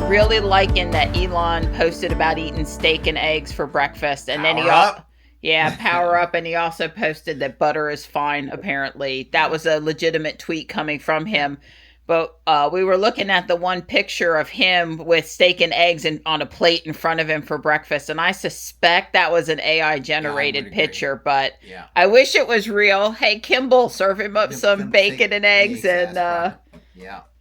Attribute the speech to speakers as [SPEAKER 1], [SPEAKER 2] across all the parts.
[SPEAKER 1] really liking that Elon posted about eating steak and eggs for breakfast, and then power up, and he also posted that butter is fine. Apparently, that was a legitimate tweet coming from him. But we were looking at the one picture of him with steak and eggs on a plate in front of him for breakfast, and I suspect that was an AI generated picture. But I wish it was real. Hey, Kimball, serve him up some bacon and eggs, and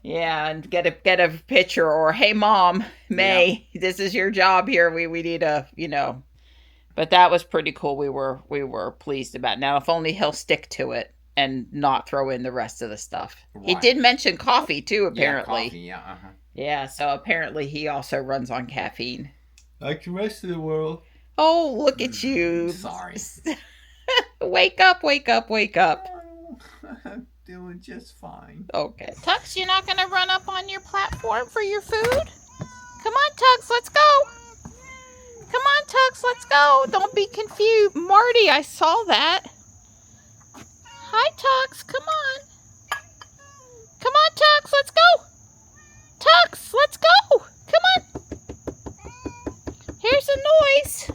[SPEAKER 1] and get a picture. Or hey, Mom, May, this is your job here. We need a But that was pretty cool. We were pleased about it. Now, if only he'll stick to it and not throw in the rest of the stuff. Right. He did mention coffee too, apparently.
[SPEAKER 2] Yeah, coffee,
[SPEAKER 1] Yeah, so apparently he also runs on caffeine.
[SPEAKER 2] Like the rest of the world.
[SPEAKER 1] Oh, look at you.
[SPEAKER 2] Sorry.
[SPEAKER 1] Wake up, wake up, wake up.
[SPEAKER 2] I'm doing just fine.
[SPEAKER 1] Okay. Tux, you're not going to run up on your platform for your food? Come on, Tux, let's go. Come on, Tux, let's go. Don't be confused. Marty, I saw that. Hi, Tux, come on. Come on, Tux, let's go. Tux, let's go. Come on. Here's the noise.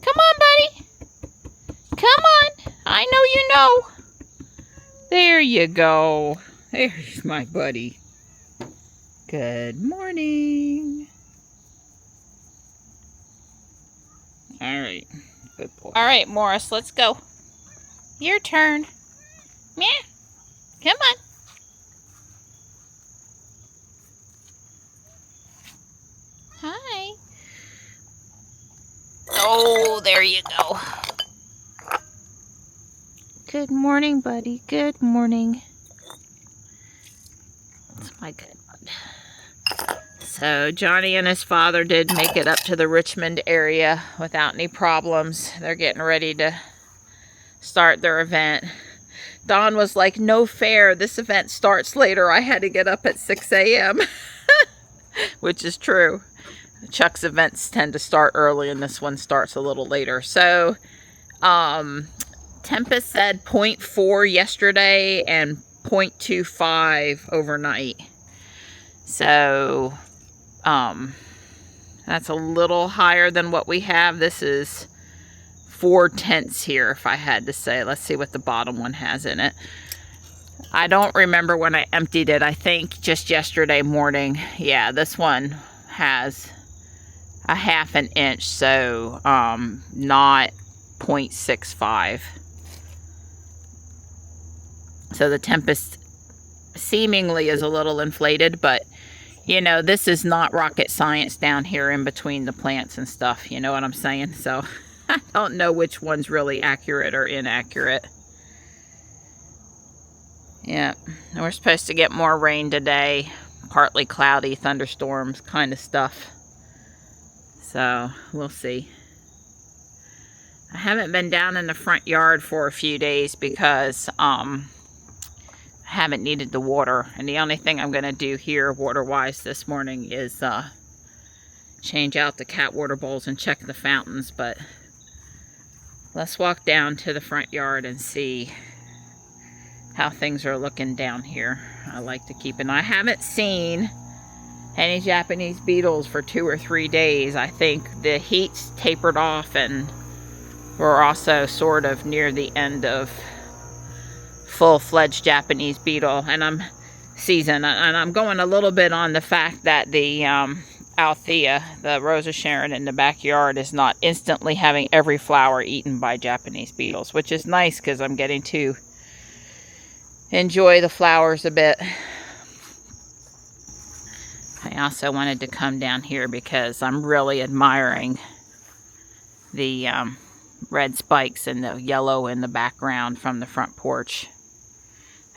[SPEAKER 1] Come on, buddy. Come on. I know you know. There you go. There's my buddy. Good morning. All right. Good boy. All right, Morris, let's go. Your turn. Meow. Come on. Hi. Oh, there you go. Good morning, buddy. Good morning. That's my good one. So Johnny and his father did make it up to the Richmond area without any problems. They're getting ready to start their event. Dawn was like, no fair. This event starts later. I had to get up at 6 a.m. Which is true. Chuck's events tend to start early and this one starts a little later. So, Tempest said 0.4 yesterday and 0.25 overnight. So, that's a little higher than what we have. This is 0.4 here, if I had to say. Let's see what the bottom one has in it. I don't remember when I emptied it. I think just yesterday morning. Yeah, this one has a 1/2 inch, so not 0.65. So the Tempest seemingly is a little inflated, but you know, this is not rocket science down here in between the plants and stuff. You know what I'm saying? So I don't know which one's really accurate or inaccurate. Yeah, and we're supposed to get more rain today. Partly cloudy, thunderstorms kind of stuff. So we'll see. I haven't been down in the front yard for a few days because I haven't needed the water. And the only thing I'm going to do here water-wise this morning is change out the cat water bowls and check the fountains. But let's walk down to the front yard and see how things are looking down here. I like to keep an eye. I haven't seen any Japanese beetles for 2 or 3 days. I think the heat's tapered off and we're also sort of near the end of full-fledged Japanese beetle and season. And I'm going a little bit on the fact that the Althea, the Rosa Sharon in the backyard, is not instantly having every flower eaten by Japanese beetles, which is nice because I'm getting to enjoy the flowers a bit. I also wanted to come down here because I'm really admiring the red spikes and the yellow in the background from the front porch.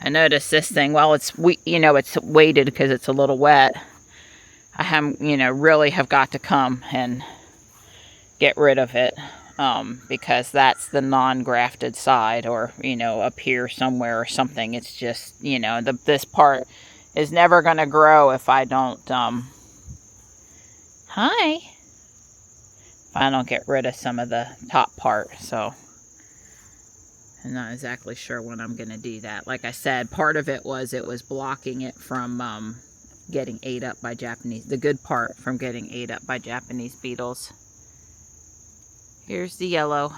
[SPEAKER 1] I noticed this thing, well, it's weighted because it's a little wet. I have, really have got to come and get rid of it because that's the non-grafted side, or, up here somewhere or something. It's just, this part is never going to grow if I don't, if I don't get rid of some of the top part. So I'm not exactly sure when I'm going to do that. Like I said, part of it was blocking it from getting ate up by Japanese, the good part from getting ate up by Japanese beetles. Here's the yellow.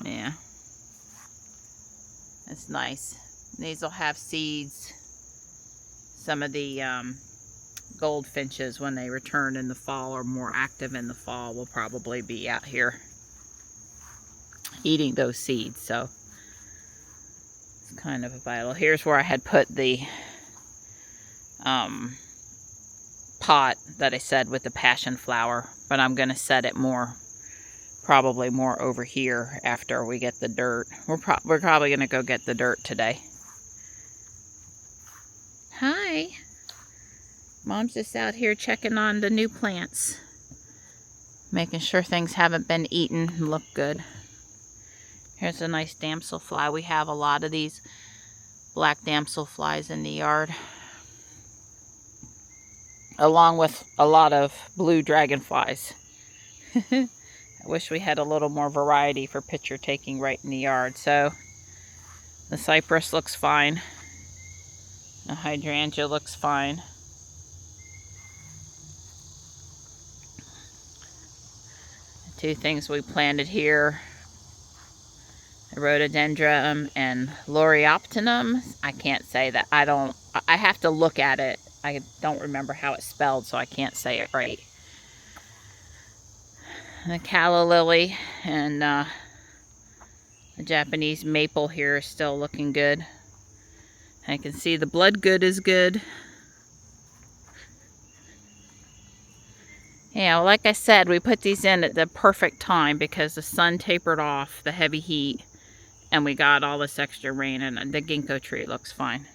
[SPEAKER 1] Yeah. It's nice. These will have seeds. Some of the goldfinches, when they return in the fall or more active in the fall, will probably be out here eating those seeds. So it's kind of vital. Here's where I had put the pot that I said with the passion flower, but I'm going to set it probably more over here after we get the dirt. We're probably going to go get the dirt today. Hi. Mom's just out here checking on the new plants. Making sure things haven't been eaten and look good. Here's a nice damselfly. We have a lot of these black damselflies in the yard, along with a lot of blue dragonflies. I wish we had a little more variety for picture taking right in the yard. So the cypress looks fine. The hydrangea looks fine. The two things we planted here, the rhododendron and lorioptinum. I can't say that. I have to look at it. I don't remember how it's spelled, so I can't say it right. The calla lily and the Japanese maple here is still looking good. I can see the bloodgood is good. Yeah, well, like I said, we put these in at the perfect time because the sun tapered off the heavy heat and we got all this extra rain, and the ginkgo tree looks fine.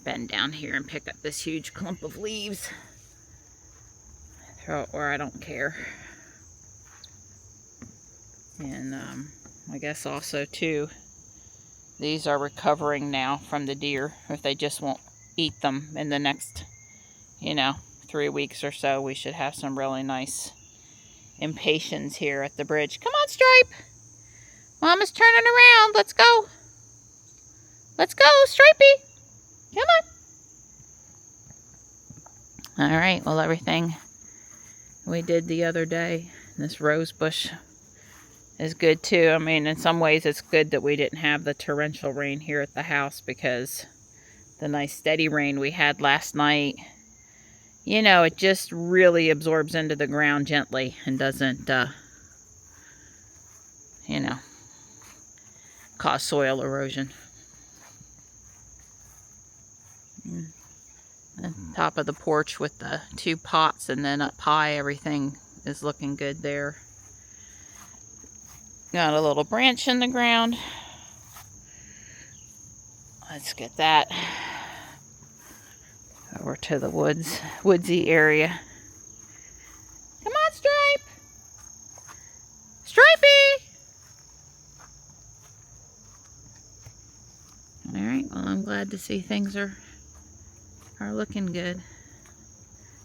[SPEAKER 1] Bend down here and pick up this huge clump of leaves. Throw it where I don't care. And I guess also too, these are recovering now from the deer. If they just won't eat them in the next, 3 weeks or so, we should have some really nice impatiens here at the bridge. Come on, Stripe. Mama's turning around. Let's go. Let's go, Stripey. Come on. All right. Well, everything we did the other day, this rose bush is good too. I mean, in some ways it's good that we didn't have the torrential rain here at the house, because the nice steady rain we had last night, it just really absorbs into the ground gently and doesn't, cause soil erosion. The top of the porch with the 2 pots and then up high, everything is looking good there. Got a little branch in the ground. Let's get that over to the woodsy area. Come on, Stripe! Stripey! Alright, well, I'm glad to see things are looking good.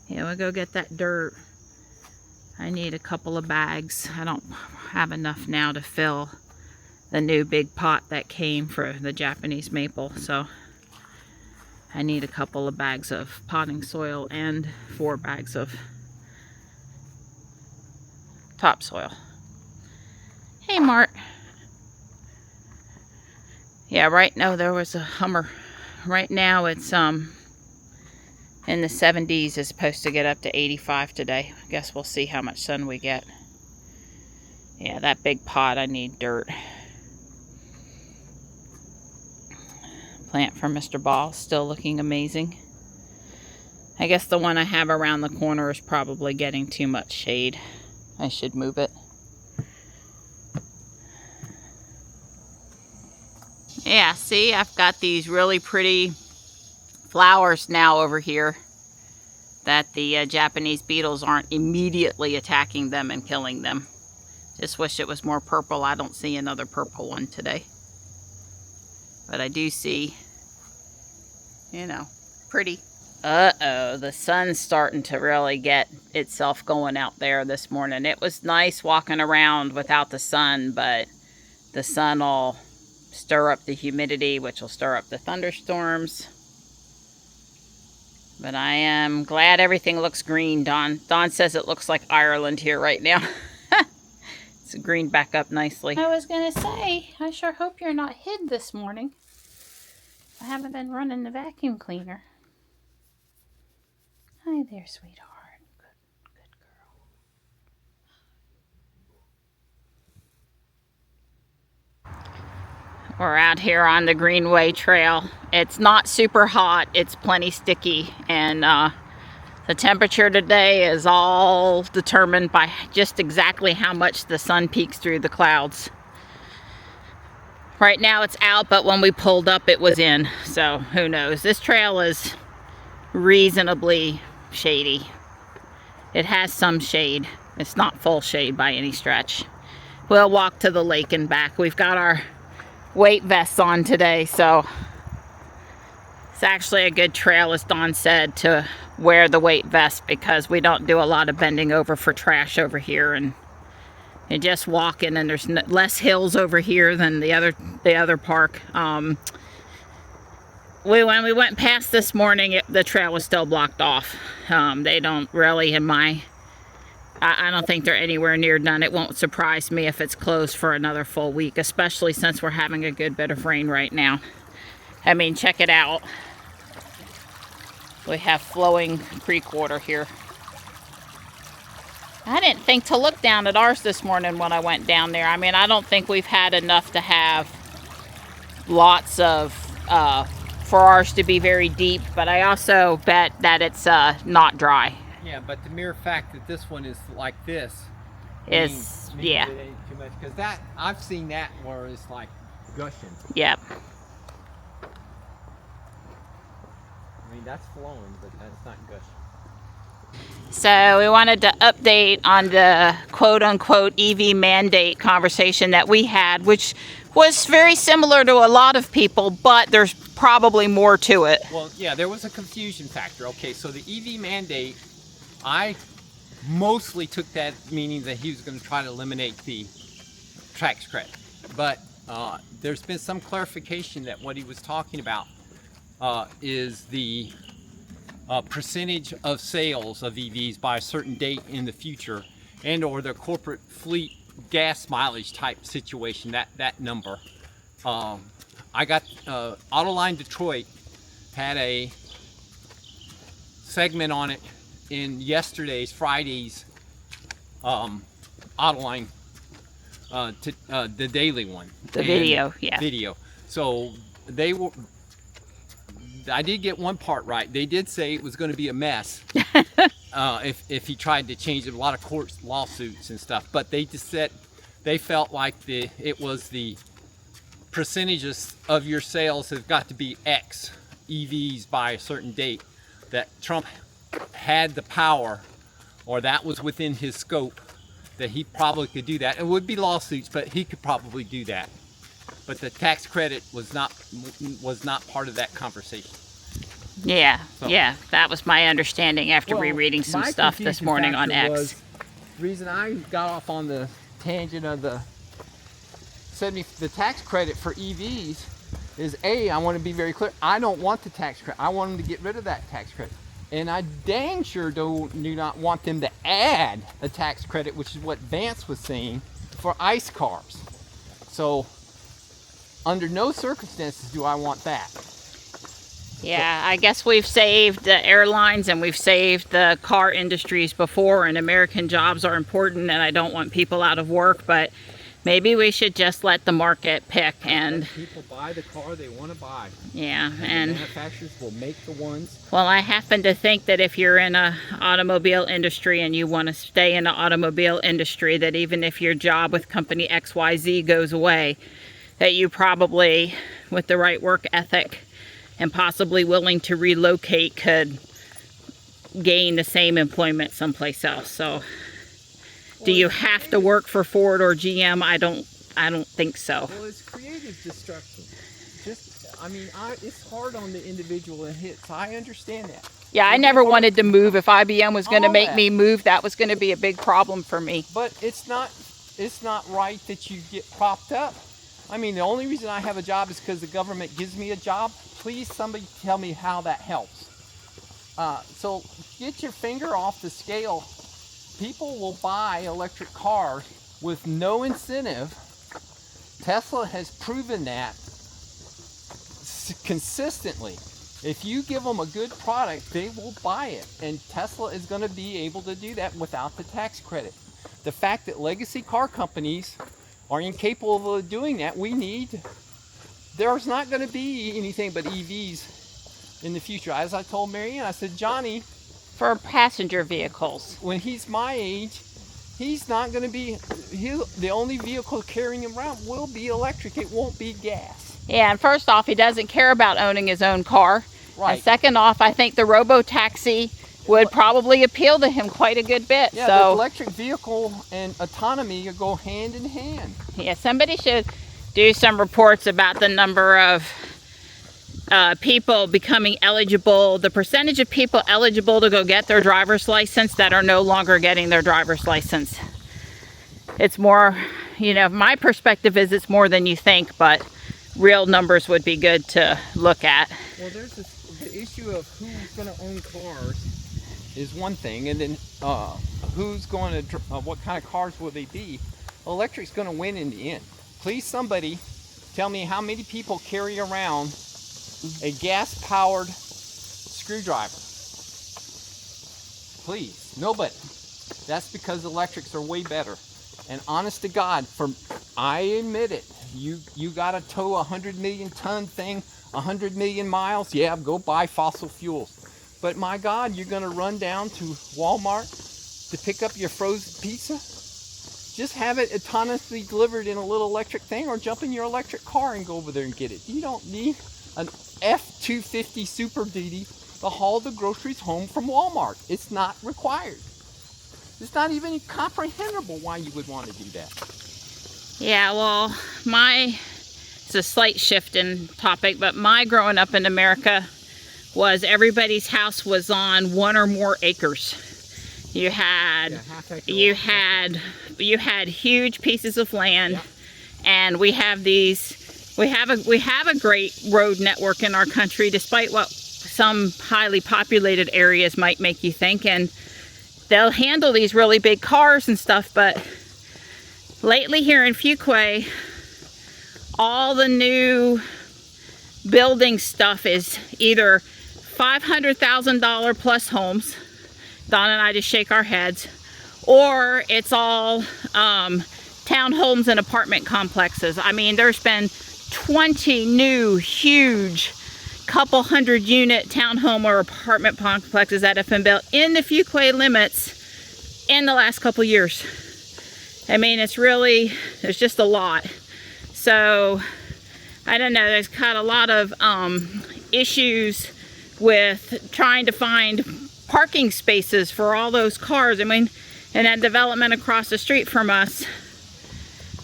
[SPEAKER 1] Yeah, we'll go get that dirt. I need a couple of bags. I don't have enough now to fill the new big pot that came for the Japanese maple, so I need a couple of bags of potting soil and 4 bags of topsoil. Hey, Mart. Yeah, right now there was a Hummer. Right now it's in the 70s. Is supposed to get up to 85 today. I guess we'll see how much sun we get. Yeah, that big pot, I need dirt. Plant from Mr. Ball, still looking amazing. I guess the one I have around the corner is probably getting too much shade. I should move it. Yeah, see, I've got these really pretty flowers now over here that the Japanese beetles aren't immediately attacking them and killing them. Just wish it was more purple. I don't see another purple one today. But I do see, pretty. Uh-oh, the sun's starting to really get itself going out there this morning. It was nice walking around without the sun, but the sun will stir up the humidity, which will stir up the thunderstorms. But I am glad everything looks green, Dawn. Dawn says it looks like Ireland here right now. It's greened back up nicely. I was going to say, I sure hope you're not hid this morning. I haven't been running the vacuum cleaner. Hi there, sweetheart. Good girl. We're out here on the Greenway Trail. It's not super hot. It's plenty sticky. And the temperature today is all determined by just exactly how much the sun peeks through the clouds. Right now it's out, but when we pulled up it was in. So who knows? This trail is reasonably shady. It has some shade. It's not full shade by any stretch. We'll walk to the lake and back. We've got our weight vests on today, so it's actually a good trail, as Dawn said, to wear the weight vest because we don't do a lot of bending over for trash over here, and just walking, and there's less hills over here than the other park. When we went past this morning, the trail was still blocked off. They don't really, I don't think they're anywhere near done. It won't surprise me if it's closed for another full week, especially since we're having a good bit of rain right now. I mean, check it out. We have flowing creek water here. I didn't think to look down at ours this morning when I went down there. I mean, I don't think we've had enough to have lots of, for ours to be very deep, but I also bet that it's not dry.
[SPEAKER 3] Yeah, but the mere fact that this one is like this
[SPEAKER 1] means yeah.
[SPEAKER 3] It ain't too much, because that, I've seen that where it's like gushing.
[SPEAKER 1] Yep.
[SPEAKER 3] I mean, that's flowing, but that's not gushing.
[SPEAKER 1] So we wanted to update on the quote-unquote EV mandate conversation that we had, which was very similar to a lot of people, but there's probably more to it.
[SPEAKER 3] Well, yeah, there was a confusion factor. Okay, so the EV mandate, I mostly took that meaning that he was going to try to eliminate the tax credit. But there's been some clarification that what he was talking about is the percentage of sales of EVs by a certain date in the future, and or their corporate fleet gas mileage type situation, that number. I got Autoline Detroit had a segment on it in Friday's Autoline, the daily one.
[SPEAKER 1] The video, yeah.
[SPEAKER 3] Video. So they were, I did get one part right. They did say it was going to be a mess if he tried to change it. A lot of court lawsuits and stuff. But they just said they felt like it was the percentages of your sales have got to be X EVs by a certain date. That Trump had the power, or that was within his scope, that he probably could do that. It would be lawsuits, but he could probably do that. But the tax credit was not part of that conversation.
[SPEAKER 1] Yeah, so, yeah, that was my understanding after rereading some stuff this morning on X.
[SPEAKER 3] The reason I got off on the tangent of the tax credit for EVs is I want to be very clear. I don't want the tax credit. I want them to get rid of that tax credit. And I dang sure do not want them to add a tax credit, which is what Vance was saying, for ICE cars. So under no circumstances do I want that.
[SPEAKER 1] Yeah, I guess we've saved the airlines and we've saved the car industries before, and American jobs are important, and I don't want people out of work, but maybe we should just let the market pick and
[SPEAKER 3] let people buy the car they want to buy.
[SPEAKER 1] Yeah, and
[SPEAKER 3] the manufacturers will make the ones.
[SPEAKER 1] Well, I happen to think that if you're in a automobile industry and you want to stay in the automobile industry, that even if your job with company XYZ goes away, that you probably, with the right work ethic and possibly willing to relocate, could gain the same employment someplace else. So do you have to work for Ford or GM? I don't think so.
[SPEAKER 3] Well, it's creative destruction. It's hard on the individual it hits. I understand that.
[SPEAKER 1] Yeah, I never wanted to move. If IBM was going to make me move, that was going to be a big problem for me.
[SPEAKER 3] But it's not right that you get propped up I mean, the only reason I have a job is because the government gives me a job. Please, somebody tell me how that helps. So get your finger off the scale. People will buy electric cars with no incentive. Tesla has proven that consistently. If you give them a good product, they will buy it. And Tesla is going to be able to do that without the tax credit. The fact that legacy car companies are incapable of doing that, there's not going to be anything but EVs in the future. As I told Marianne, I said, Johnny,
[SPEAKER 1] For passenger vehicles.
[SPEAKER 3] when he's my age, he's not going to be, the only vehicle carrying him around will be electric. It won't be gas.
[SPEAKER 1] Yeah, and first off, he doesn't care about owning his own car.
[SPEAKER 3] Right.
[SPEAKER 1] And second off, I think the robo-taxi would probably appeal to him quite a good bit.
[SPEAKER 3] Yeah,
[SPEAKER 1] so
[SPEAKER 3] the electric vehicle and autonomy go hand in hand.
[SPEAKER 1] yeah, somebody should do some reports about the number of people becoming eligible, the percentage of people eligible to go get their driver's license that are no longer getting their driver's license. It's more, my perspective is it's more than you think, but real numbers would be good to look at.
[SPEAKER 3] Well, there's the issue of who's going to own cars is one thing, and then who's going to, what kind of cars will they be? Electric's going to win in the end. Please, somebody tell me how many people carry around a gas-powered screwdriver. Please, nobody. That's because electrics are way better. And honest to God, I admit it, you got to tow a 100 million ton thing 100 million miles, yeah, go buy fossil fuels. But my God, you're going to run down to Walmart to pick up your frozen pizza? Just have it autonomously delivered in a little electric thing, or jump in your electric car and go over there and get it. You don't need an F-250 Super Duty to haul the groceries home from Walmart. It's not required. It's not even comprehensible why you would want to do that.
[SPEAKER 1] Yeah, well, it's a slight shift in topic, but my growing up in America was everybody's house was on 1 or more acres. You had huge pieces of land, yeah. And we have a great road network in our country, despite what some highly populated areas might make you think, and they'll handle these really big cars and stuff. But lately here in Fuquay, all the new building stuff is either $500,000 plus homes. Don and I just shake our heads. Or it's all townhomes and apartment complexes. I mean, there's been 20 new, huge, couple hundred unit townhome or apartment complexes that have been built in the Fuquay limits in the last couple years. I mean, there's just a lot. So, I don't know, there's got a lot of issues with trying to find parking spaces for all those cars. I mean, and that development across the street from us,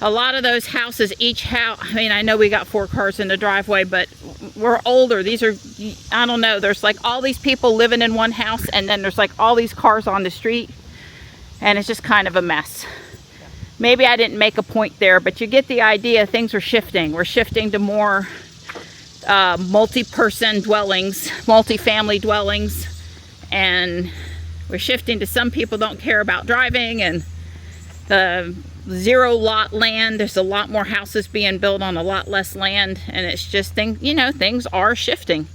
[SPEAKER 1] a lot of those houses, I mean, I know we got 4 cars in the driveway, but we're older. These are, I don't know, there's like all these people living in one house, and then there's like all these cars on the street, and it's just kind of a mess. Maybe I didn't make a point there, but you get the idea. Things are shifting. We're shifting to more multi-person dwellings, multi-family dwellings, and we're shifting to some people don't care about driving, and the zero lot land, there's a lot more houses being built on a lot less land, and it's just things are shifting.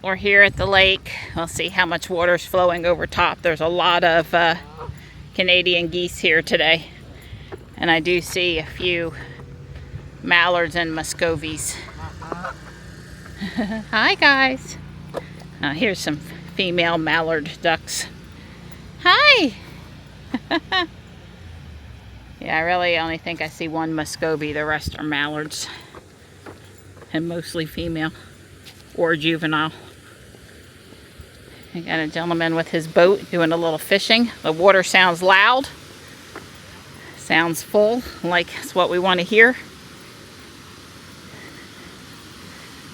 [SPEAKER 1] We're here at the lake. We'll see how much water's flowing over top. There's a lot of Canadian geese here today, and I do see a few mallards and muscovies. Hi guys. Here's some female mallard ducks. Hi. Yeah, I really only think I see one muscovy. The rest are mallards, and mostly female or juvenile. I got a gentleman with his boat doing a little fishing. The water sounds loud, sounds full, like it's what we want to hear.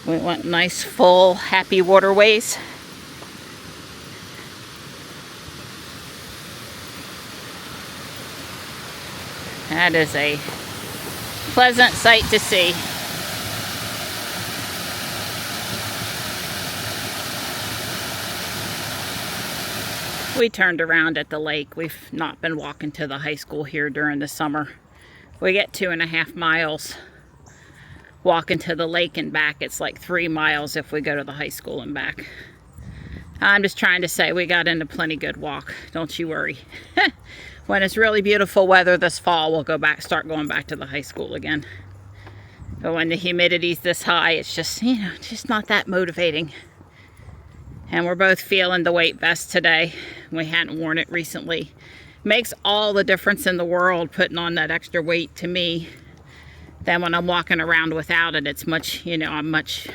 [SPEAKER 1] We want nice, full, happy waterways. That is a pleasant sight to see. We turned around at the lake. We've not been walking to the high school here during the summer. We get 2.5 miles walking to the lake and back. It's like 3 miles if we go to the high school and back. I'm just trying to say we got into plenty good walk. Don't you worry. When it's really beautiful weather this fall, we'll start going back to the high school again. But when the humidity's this high, it's just, you know, just not that motivating. And we're both feeling the weight vest today. We hadn't worn it recently. Makes all the difference in the world putting on that extra weight to me than when I'm walking around without it. It's much, you know, I'm much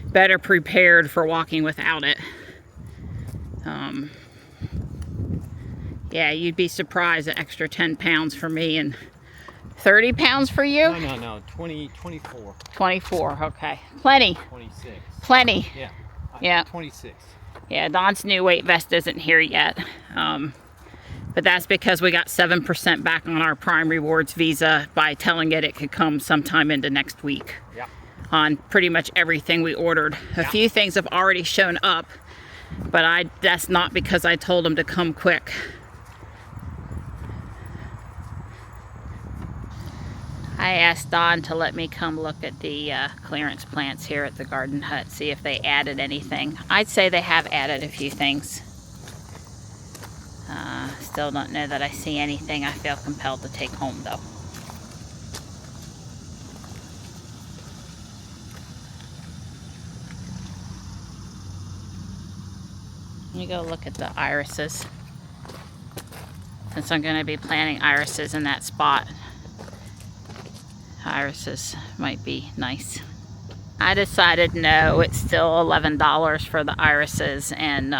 [SPEAKER 1] better prepared for walking without it. Yeah, you'd be surprised, an extra 10 pounds for me and 30 pounds for you?
[SPEAKER 3] No, 24.
[SPEAKER 1] 24, okay. Plenty.
[SPEAKER 3] 26.
[SPEAKER 1] Plenty.
[SPEAKER 3] Yeah.
[SPEAKER 1] Yeah.
[SPEAKER 3] 26.
[SPEAKER 1] Yeah, Don's new weight vest isn't here yet. But that's because we got 7% back on our Prime Rewards Visa by telling it could come sometime into next week.
[SPEAKER 3] Yeah.
[SPEAKER 1] On pretty much everything we ordered. A few things have already shown up, but that's not because I told them to come quick. I asked Don to let me come look at the clearance plants here at the garden hut, see if they added anything. I'd say they have added a few things. Still don't know that I see anything I feel compelled to take home though. Let me go look at the irises. Since I'm going to be planting irises in that spot. Irises might be nice. I decided no, it's still $11 for the irises, and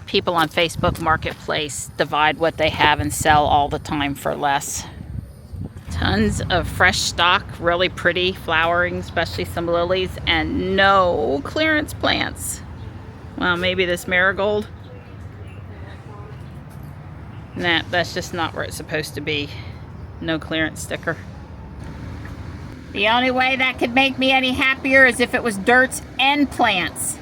[SPEAKER 1] people on Facebook Marketplace divide what they have and sell all the time for less. Tons of fresh stock, really pretty flowering, especially some lilies, and no clearance plants. Well, maybe this marigold. Nah, that's just not where it's supposed to be. No clearance sticker. The only way that could make me any happier is if it was dirts and plants.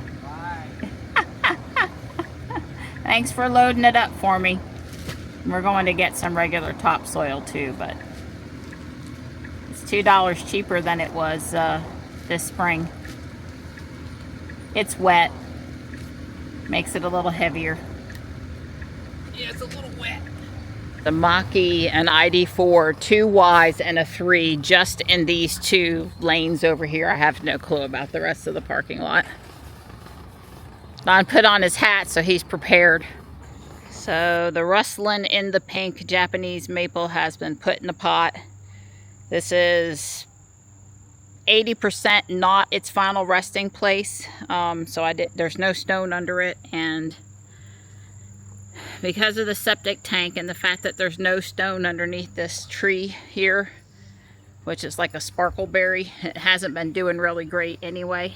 [SPEAKER 1] Thanks for loading it up for me. We're going to get some regular topsoil too, but it's $2 cheaper than it was this spring. It's wet. Makes it a little heavier.
[SPEAKER 3] Yeah, it's a little wet.
[SPEAKER 1] The Mach-E and ID4, 2 Ys and a 3, just in these 2 lanes over here. I have no clue about the rest of the parking lot. Don put on his hat, so he's prepared. So the rustling in the pink Japanese maple has been put in the pot. This is 80% not its final resting place. So there's no stone under it, and because of the septic tank and the fact that there's no stone underneath this tree here, which is like a sparkleberry, it hasn't been doing really great anyway.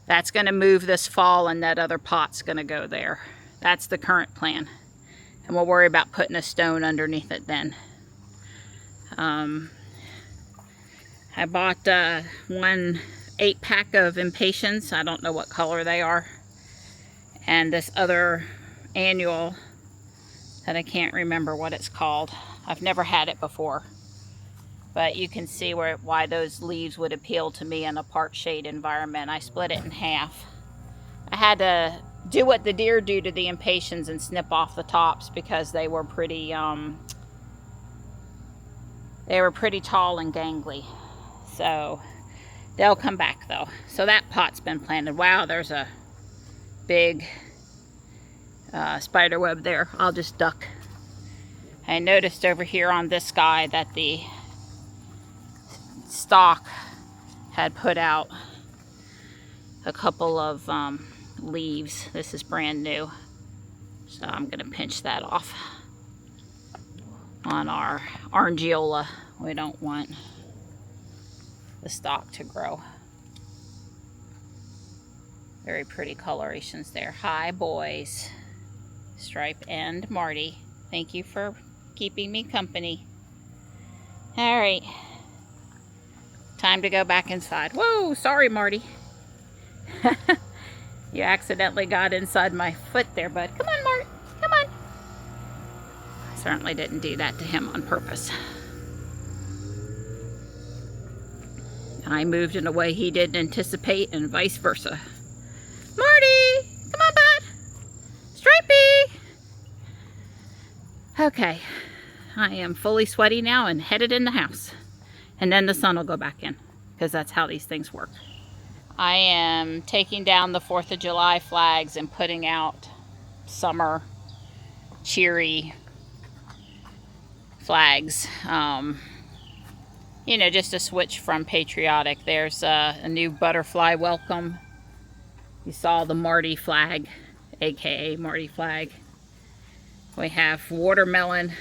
[SPEAKER 1] That's going to move this fall, and that other pot's going to go there. That's the current plan, and we'll worry about putting a stone underneath it then. I bought 1 8-pack of Impatiens. I don't know what color they are. And this other annual that I can't remember what it's called. I've never had it before. But you can see why those leaves would appeal to me in a part shade environment. I split it in half. I had to do what the deer do to the Impatiens and snip off the tops because they were pretty tall and gangly. So they'll come back though. So that pot's been planted. Wow, there's a big spider web there. I'll just duck. I noticed over here on this guy that the stalk had put out a couple of leaves. This is brand new, so I'm gonna pinch that off on our Orangiola. We don't want the stalk to grow. Very pretty colorations there. Hi, boys. Stripe and Marty. Thank you for keeping me company. All right. Time to go back inside. Whoa, sorry, Marty. You accidentally got inside my foot there, bud. Come on, Mart. Come on. I certainly didn't do that to him on purpose. I moved in a way he didn't anticipate and vice versa. Marty! Come on, bud! Stripey! Okay. I am fully sweaty now and headed in the house. And then the sun will go back in, because that's how these things work. I am taking down the 4th of July flags and putting out summer, cheery flags. You know, just a switch from patriotic. There's a new butterfly welcome. You saw the Marty flag, aka Marty flag. We have watermelon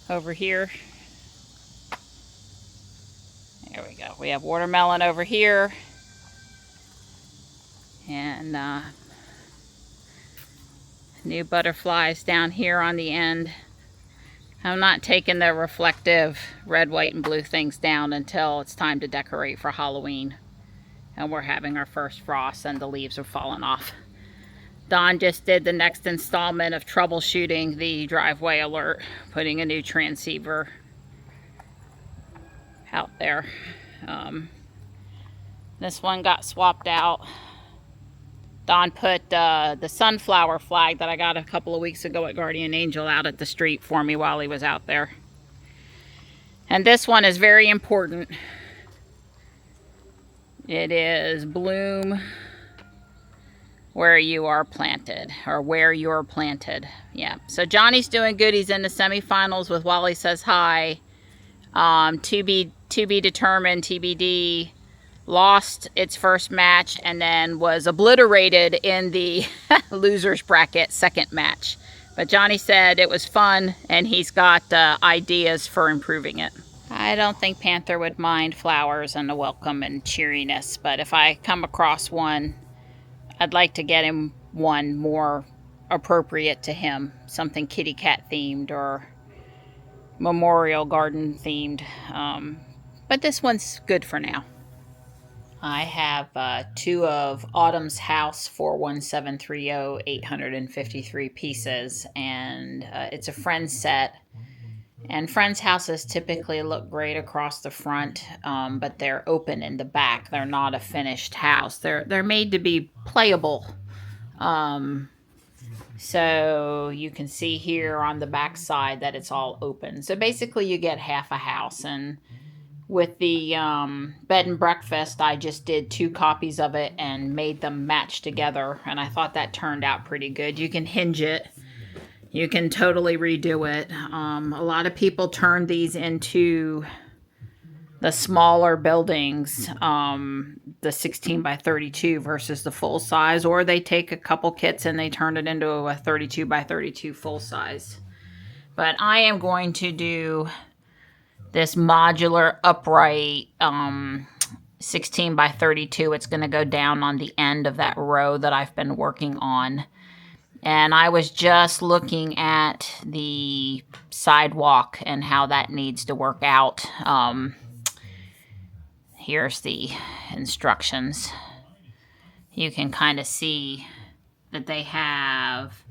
[SPEAKER 1] over here. There we go. We have watermelon over here. And new butterflies down here on the end. I'm not taking the reflective red, white, and blue things down until it's time to decorate for Halloween. And we're having our first frost and the leaves are falling off. Don just did the next installment of troubleshooting the driveway alert, putting a new transceiver out there. This one got swapped out. Don put the sunflower flag that I got a couple of weeks ago at Guardian Angel out at the street for me while he was out there. And this one is very important. It is bloom where you are planted, or where you're planted. Yeah, so Johnny's doing good. He's in the semifinals with Wally Says Hi. To be determined, TBD. Lost its first match and then was obliterated in the losers bracket second match. But Johnny said it was fun and he's got ideas for improving it. I don't think Panther would mind flowers and a welcome and cheeriness, but if I come across one, I'd like to get him one more appropriate to him. Something kitty cat themed or memorial garden themed. But this one's good for now. I have 2 of Autumn's House 41730 853 pieces, and it's a friend set. And friends' houses typically look great across the front, but they're open in the back. They're not a finished house. They're made to be playable. So you can see here on the back side that it's all open. So basically you get half a house. And with the bed and breakfast, I just did 2 copies of it and made them match together. And I thought that turned out pretty good. You can hinge it. You can totally redo it. A lot of people turn these into the smaller buildings, the 16 by 32 versus the full size, or they take a couple kits and they turn it into a 32 by 32 full size. But I am going to do this modular upright 16 by 32. It's going to go down on the end of that row that I've been working on. And I was just looking at the sidewalk and how that needs to work out. Here's the instructions. You can kind of see that they have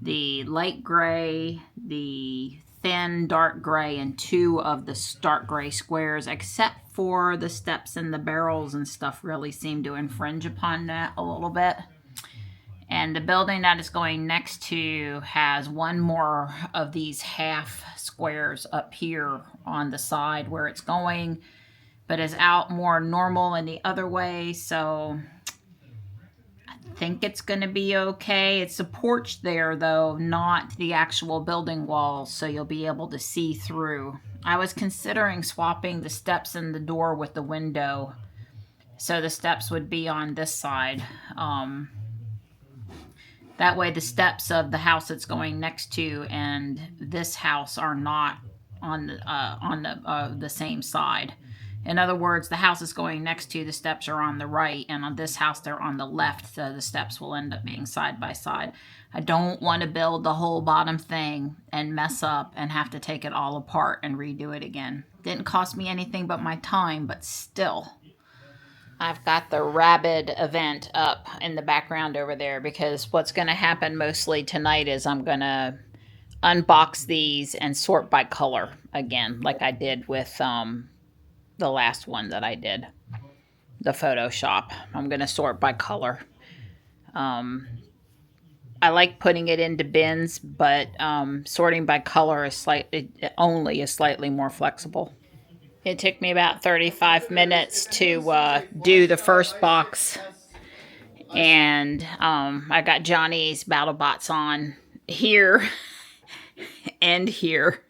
[SPEAKER 1] the light gray, the thin dark gray, and 2 of the dark gray squares, except for the steps and the barrels and stuff really seem to infringe upon that a little bit. And the building that is going next to has 1 more of these half squares up here on the side where it's going, but is out more normal in the other way. So I think it's going to be okay. It's a porch there, though, not the actual building walls, so you'll be able to see through. I was considering swapping the steps and the door with the window, so the steps would be on this side. That way the steps of the house it's going next to and this house are not on the same side. In other words, the house is going next to, the steps are on the right, and on this house they're on the left, so the steps will end up being side by side. I don't want to build the whole bottom thing and mess up and have to take it all apart and redo it again. Didn't cost me anything but my time, but still. I've got the rabid event up in the background over there because what's going to happen mostly tonight is I'm going to unbox these and sort by color again, like I did with the last one that I did, the Photoshop. I'm going to sort by color. I like putting it into bins, but sorting by color is slightly more flexible. It took me about 35 minutes to do the first box, and I got Johnny's BattleBots on here and here.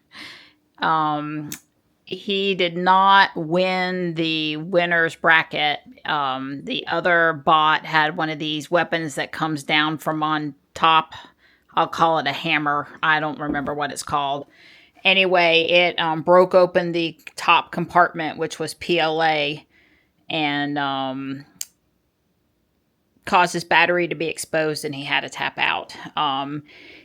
[SPEAKER 1] He did not win the winner's bracket. The other bot had one of these weapons that comes down from on top. I'll call it a hammer. I don't remember what it's called. Anyway, it broke open the top compartment, which was PLA, and caused his battery to be exposed, and he had to tap out.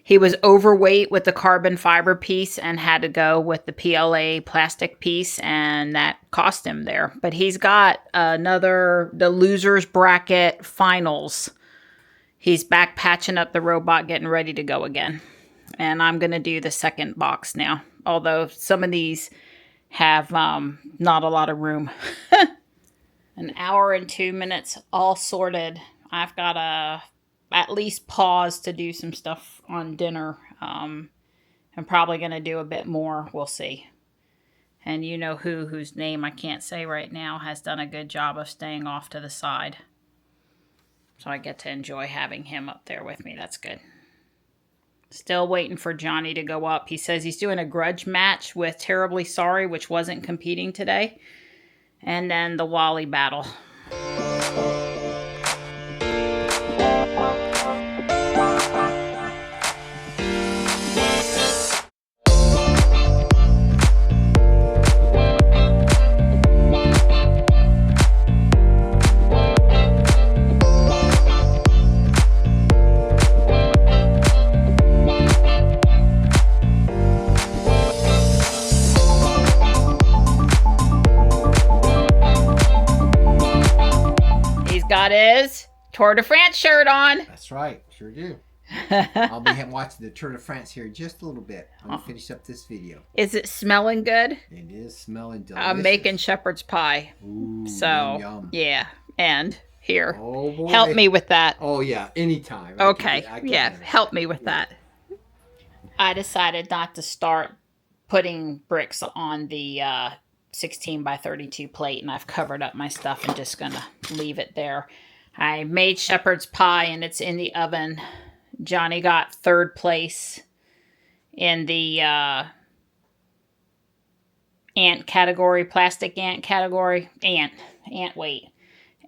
[SPEAKER 1] He was overweight with the carbon fiber piece and had to go with the PLA plastic piece, and that cost him there. But he's got the loser's bracket finals. He's back patching up the robot, getting ready to go again. And I'm going to do the second box now. Although some of these have not a lot of room. An hour and 2 minutes all sorted. I've got to at least pause to do some stuff on dinner. I'm probably going to do a bit more. We'll see. And you know whose name I can't say right now has done a good job of staying off to the side. So I get to enjoy having him up there with me. That's good. Still waiting for Johnny to go up. He says he's doing a grudge match with Terribly Sorry, which wasn't competing today. And then the Wally battle. Got his Tour de France shirt on.
[SPEAKER 4] That's right, sure do. I'll be watching the Tour de France here just a little bit. I'm going to finish up this video.
[SPEAKER 1] Is it smelling good?
[SPEAKER 4] It is smelling delicious.
[SPEAKER 1] I'm making shepherd's pie.
[SPEAKER 4] Ooh,
[SPEAKER 1] so,
[SPEAKER 4] yum, yum.
[SPEAKER 1] Yeah. And here,
[SPEAKER 4] oh, boy.
[SPEAKER 1] Help me with that.
[SPEAKER 4] Oh, yeah, anytime.
[SPEAKER 1] Okay, help me with that. I decided not to start putting bricks on the 16 by 32 plate, and I've covered up my stuff and just gonna leave it there. I made shepherd's pie and it's in the oven. Johnny got third place in the ant category, plastic ant category, ant weight.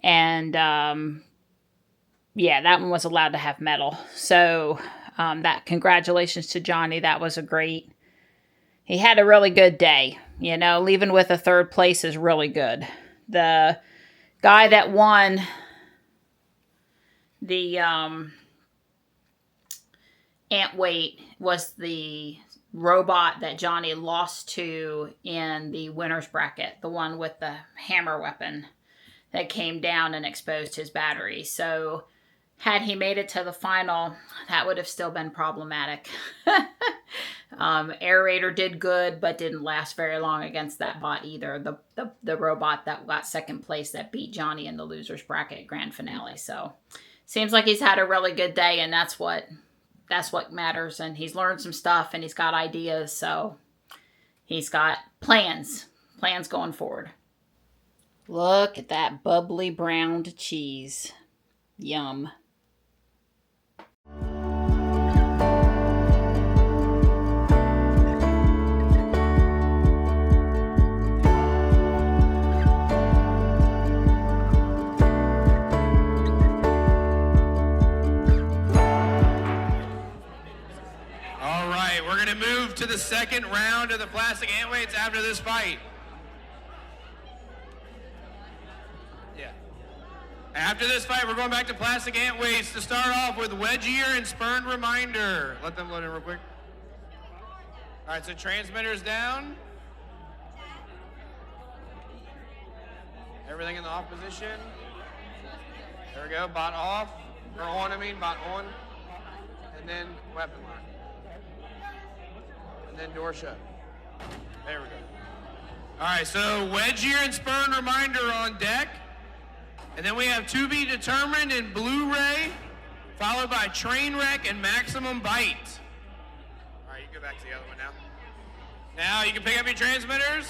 [SPEAKER 1] And yeah, that one was allowed to have metal. So that congratulations to Johnny. That was he had a really good day. You know, leaving with a third place is really good. The guy that won the ant weight was the robot that Johnny lost to in the winner's bracket. The one with the hammer weapon that came down and exposed his battery. So had he made it to the final, that would have still been problematic. Aerator did good, but didn't last very long against that bot either. The robot that got second place that beat Johnny in the loser's bracket grand finale. So seems like he's had a really good day, and that's what matters. And he's learned some stuff, and he's got ideas. So he's got plans going forward. Look at that bubbly browned cheese. Yum.
[SPEAKER 5] To the second round of the plastic ant weights after this fight. After this fight, we're going back to plastic ant waste to start off with wedge ear and spurned reminder. Let them load in real quick. All right, so transmitter's down. Everything in the off position. There we go, bot off. Or on, bot on. And then weapon line. And then door shut. There we go. All right, so wedge ear and spurn reminder on deck. And then we have to be determined in Blu-ray, followed by train wreck and maximum bite. All right, you can go back to the other one now. Now you can pick up your transmitters.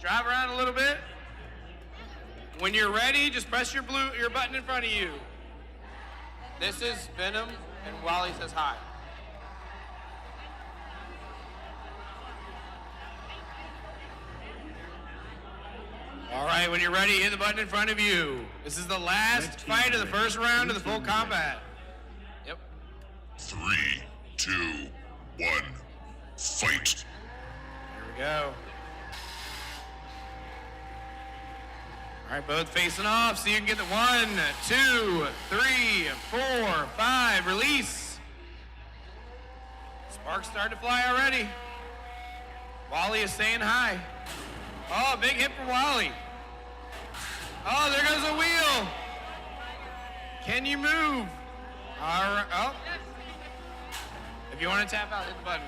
[SPEAKER 5] Drive around a little bit. When you're ready, just press your button in front of you. This is Venom, and Wally says hi. All right, when you're ready, hit the button in front of you. This is the last fight of the first round of the full combat. Yep.
[SPEAKER 6] 3, 2, 1, fight.
[SPEAKER 5] There we go. All right, both facing off, so you can get the 1, 2, 3, 4, 5, release. Sparks starting to fly already. Wally is saying hi. Oh, big hit from Wally. Oh, there goes a wheel. Can you move? All right, oh. If you want to tap out, hit the button.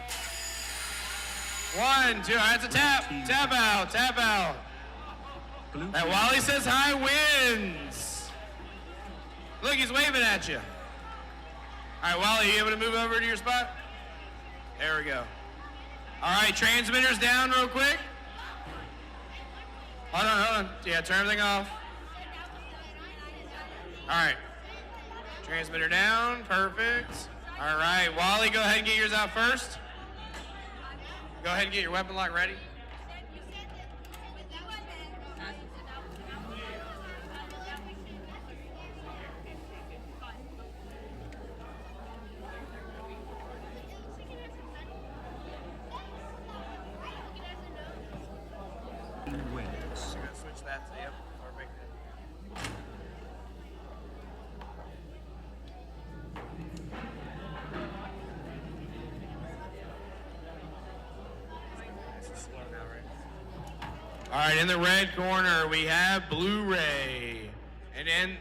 [SPEAKER 5] 1, 2, that's a tap. Tap out, tap out. That Wally says hi wins. Look, he's waving at you. All right, Wally, you able to move over to your spot? There we go. All right, transmitters down real quick. Hold on. Yeah, turn everything off. All right. Transmitter down, perfect. All right, Wally, go ahead and get yours out first. Go ahead and get your weapon lock ready.
[SPEAKER 7] Wins.
[SPEAKER 5] You're gonna switch that to yep, or make that. This is slow now, right? All right, in the red corner we have Blu-ray, and in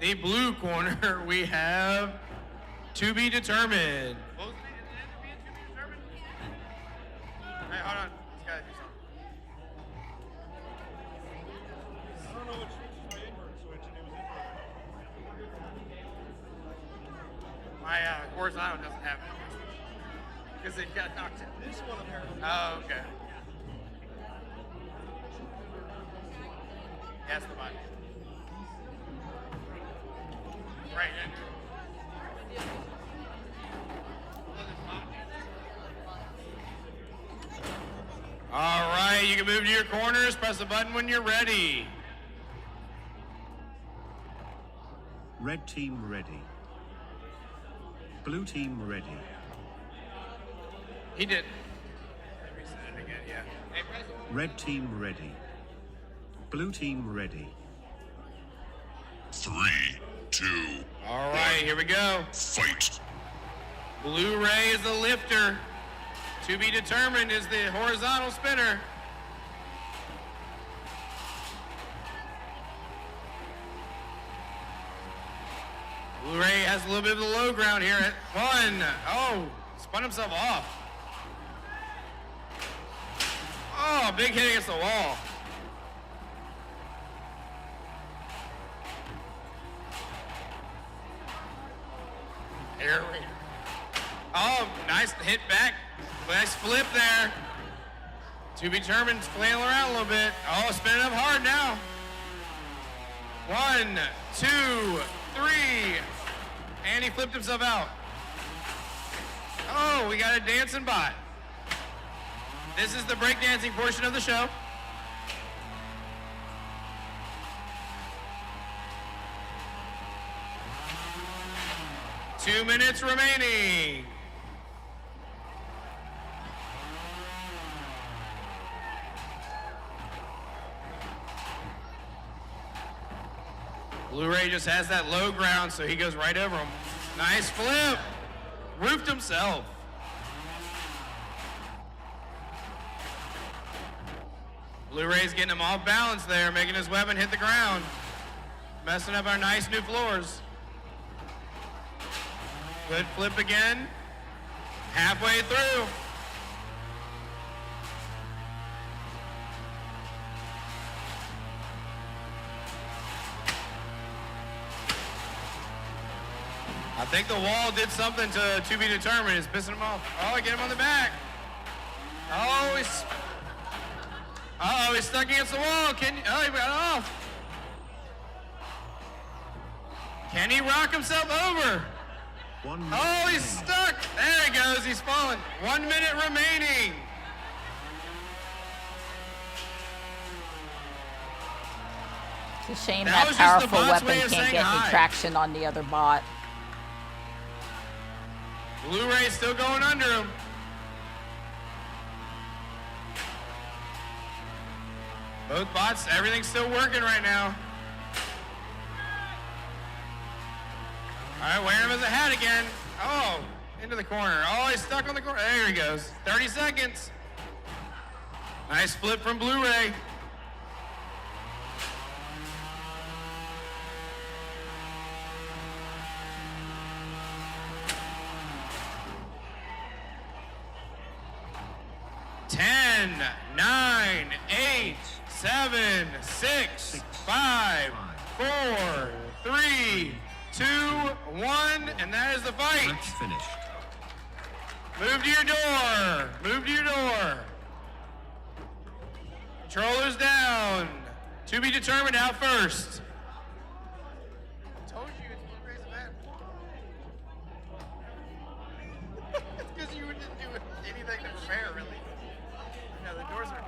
[SPEAKER 5] the blue corner we have To Be Determined. What was the name? To Be Determined? Hey, hold on. This guy do something.
[SPEAKER 8] I don't know which switch is my invert switch, and it was inverted.
[SPEAKER 5] My horizontal doesn't have it because it got knocked in.
[SPEAKER 8] This one apparently.
[SPEAKER 5] Oh, okay. That's the button. Right in. All right, you can move to your corners. Press the button when you're ready.
[SPEAKER 7] Red team ready. Blue team ready.
[SPEAKER 5] He did. Reset it again, yeah. Hey, press it.
[SPEAKER 7] Red team ready. Blue team ready.
[SPEAKER 6] 3, 2,
[SPEAKER 5] All right, here we go.
[SPEAKER 6] fight.
[SPEAKER 5] Blu-ray is the lifter. To Be Determined is the horizontal spinner. Blu-ray has a little bit of the low ground here at 1. Oh, spun himself off. Oh, big hit against the wall. Here we go. Oh, nice hit back. Nice flip there. To Be Determined, flailing around a little bit. Oh, spinning up hard now. 1, 2, 3. And he flipped himself out. Oh, we got a dancing bot. This is the breakdancing portion of the show. Two minutes remaining. Blu-ray just has that low ground, so he goes right over him. Nice flip. Roofed himself. Blu-ray's getting him off balance there, making his weapon hit the ground. Messing up our nice new floors. Good flip again. Halfway through. I think the wall did something to be determined. It's pissing him off. Oh, get him on the back. Oh, he's stuck against the wall. Oh, he got off. Can he rock himself over? Oh, he's stuck. There he goes. He's fallen. 1 minute remaining.
[SPEAKER 1] It's a shame
[SPEAKER 5] That
[SPEAKER 1] that
[SPEAKER 5] was just the
[SPEAKER 1] powerful
[SPEAKER 5] bot's
[SPEAKER 1] weapon
[SPEAKER 5] way of
[SPEAKER 1] can't
[SPEAKER 5] saying
[SPEAKER 1] get
[SPEAKER 5] hi.
[SPEAKER 1] any traction on the other bot.
[SPEAKER 5] Blu-ray's still going under him. Both bots, everything's still working right now. All right, wearing him as a hat again. Oh, into the corner. Oh, he's stuck on the corner. There he goes. 30 seconds. Nice flip from Blu-ray. Ten, 9, 8, 7, 6, 5, 4, 3, 2, 1, and that is the fight.
[SPEAKER 7] Match finished.
[SPEAKER 5] Move to your door. Move to your door. Controllers down. To be determined out first. I told you it's Blu-ray's event. It's because you didn't do anything to prepare, really. Yeah, the doors are.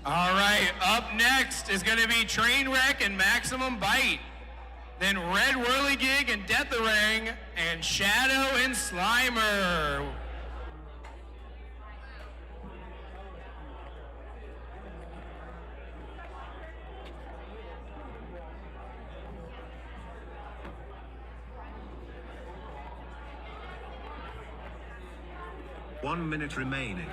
[SPEAKER 5] All right, up next is going to be Trainwreck and Maximum Bite. Then Red Whirligig and Deatharang and Shadow and Slimer.
[SPEAKER 7] One minute remaining.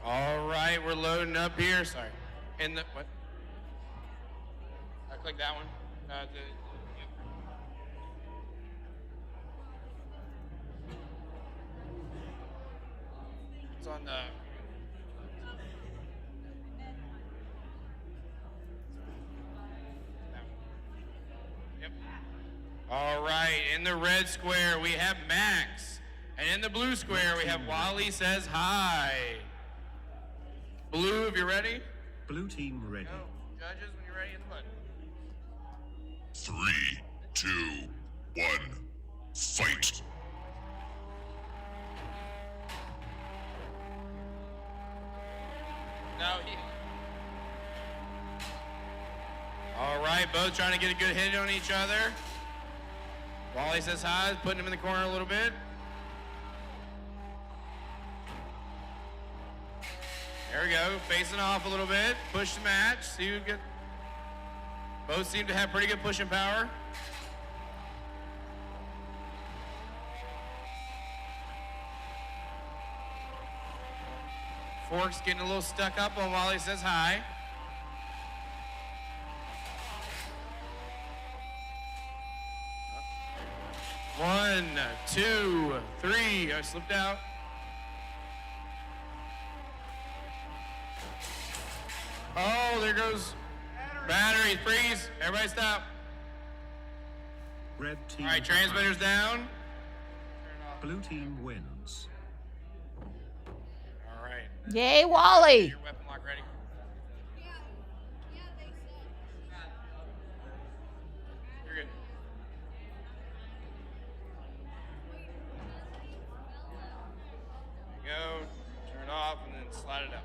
[SPEAKER 5] All right, we're loading up here. Sorry. In the what? I click that one. It's on the. That one. Yep. All right, in the red square we have Max, and in the blue square we have Wally Says Hi. Blue, if you're ready.
[SPEAKER 7] Blue team ready.
[SPEAKER 5] Go. Judges, when you're ready in the button.
[SPEAKER 6] 3, 2, 1, fight.
[SPEAKER 5] No, All right, both trying to get a good hit on each other. Wally Says Hi, putting him in the corner a little bit. There we go, facing off a little bit. Push the match, see who get. Both seem to have pretty good pushing power. Fork's getting a little stuck up on Wally Says Hi. One, 2, 3. I slipped out. Oh, there goes battery. Freeze. Everybody stop.
[SPEAKER 7] Red team.
[SPEAKER 5] All right, transmitter's down.
[SPEAKER 7] Blue team wins.
[SPEAKER 5] All right.
[SPEAKER 1] Yay, Wally!
[SPEAKER 5] Your weapon lock ready. You're good. Slide it out.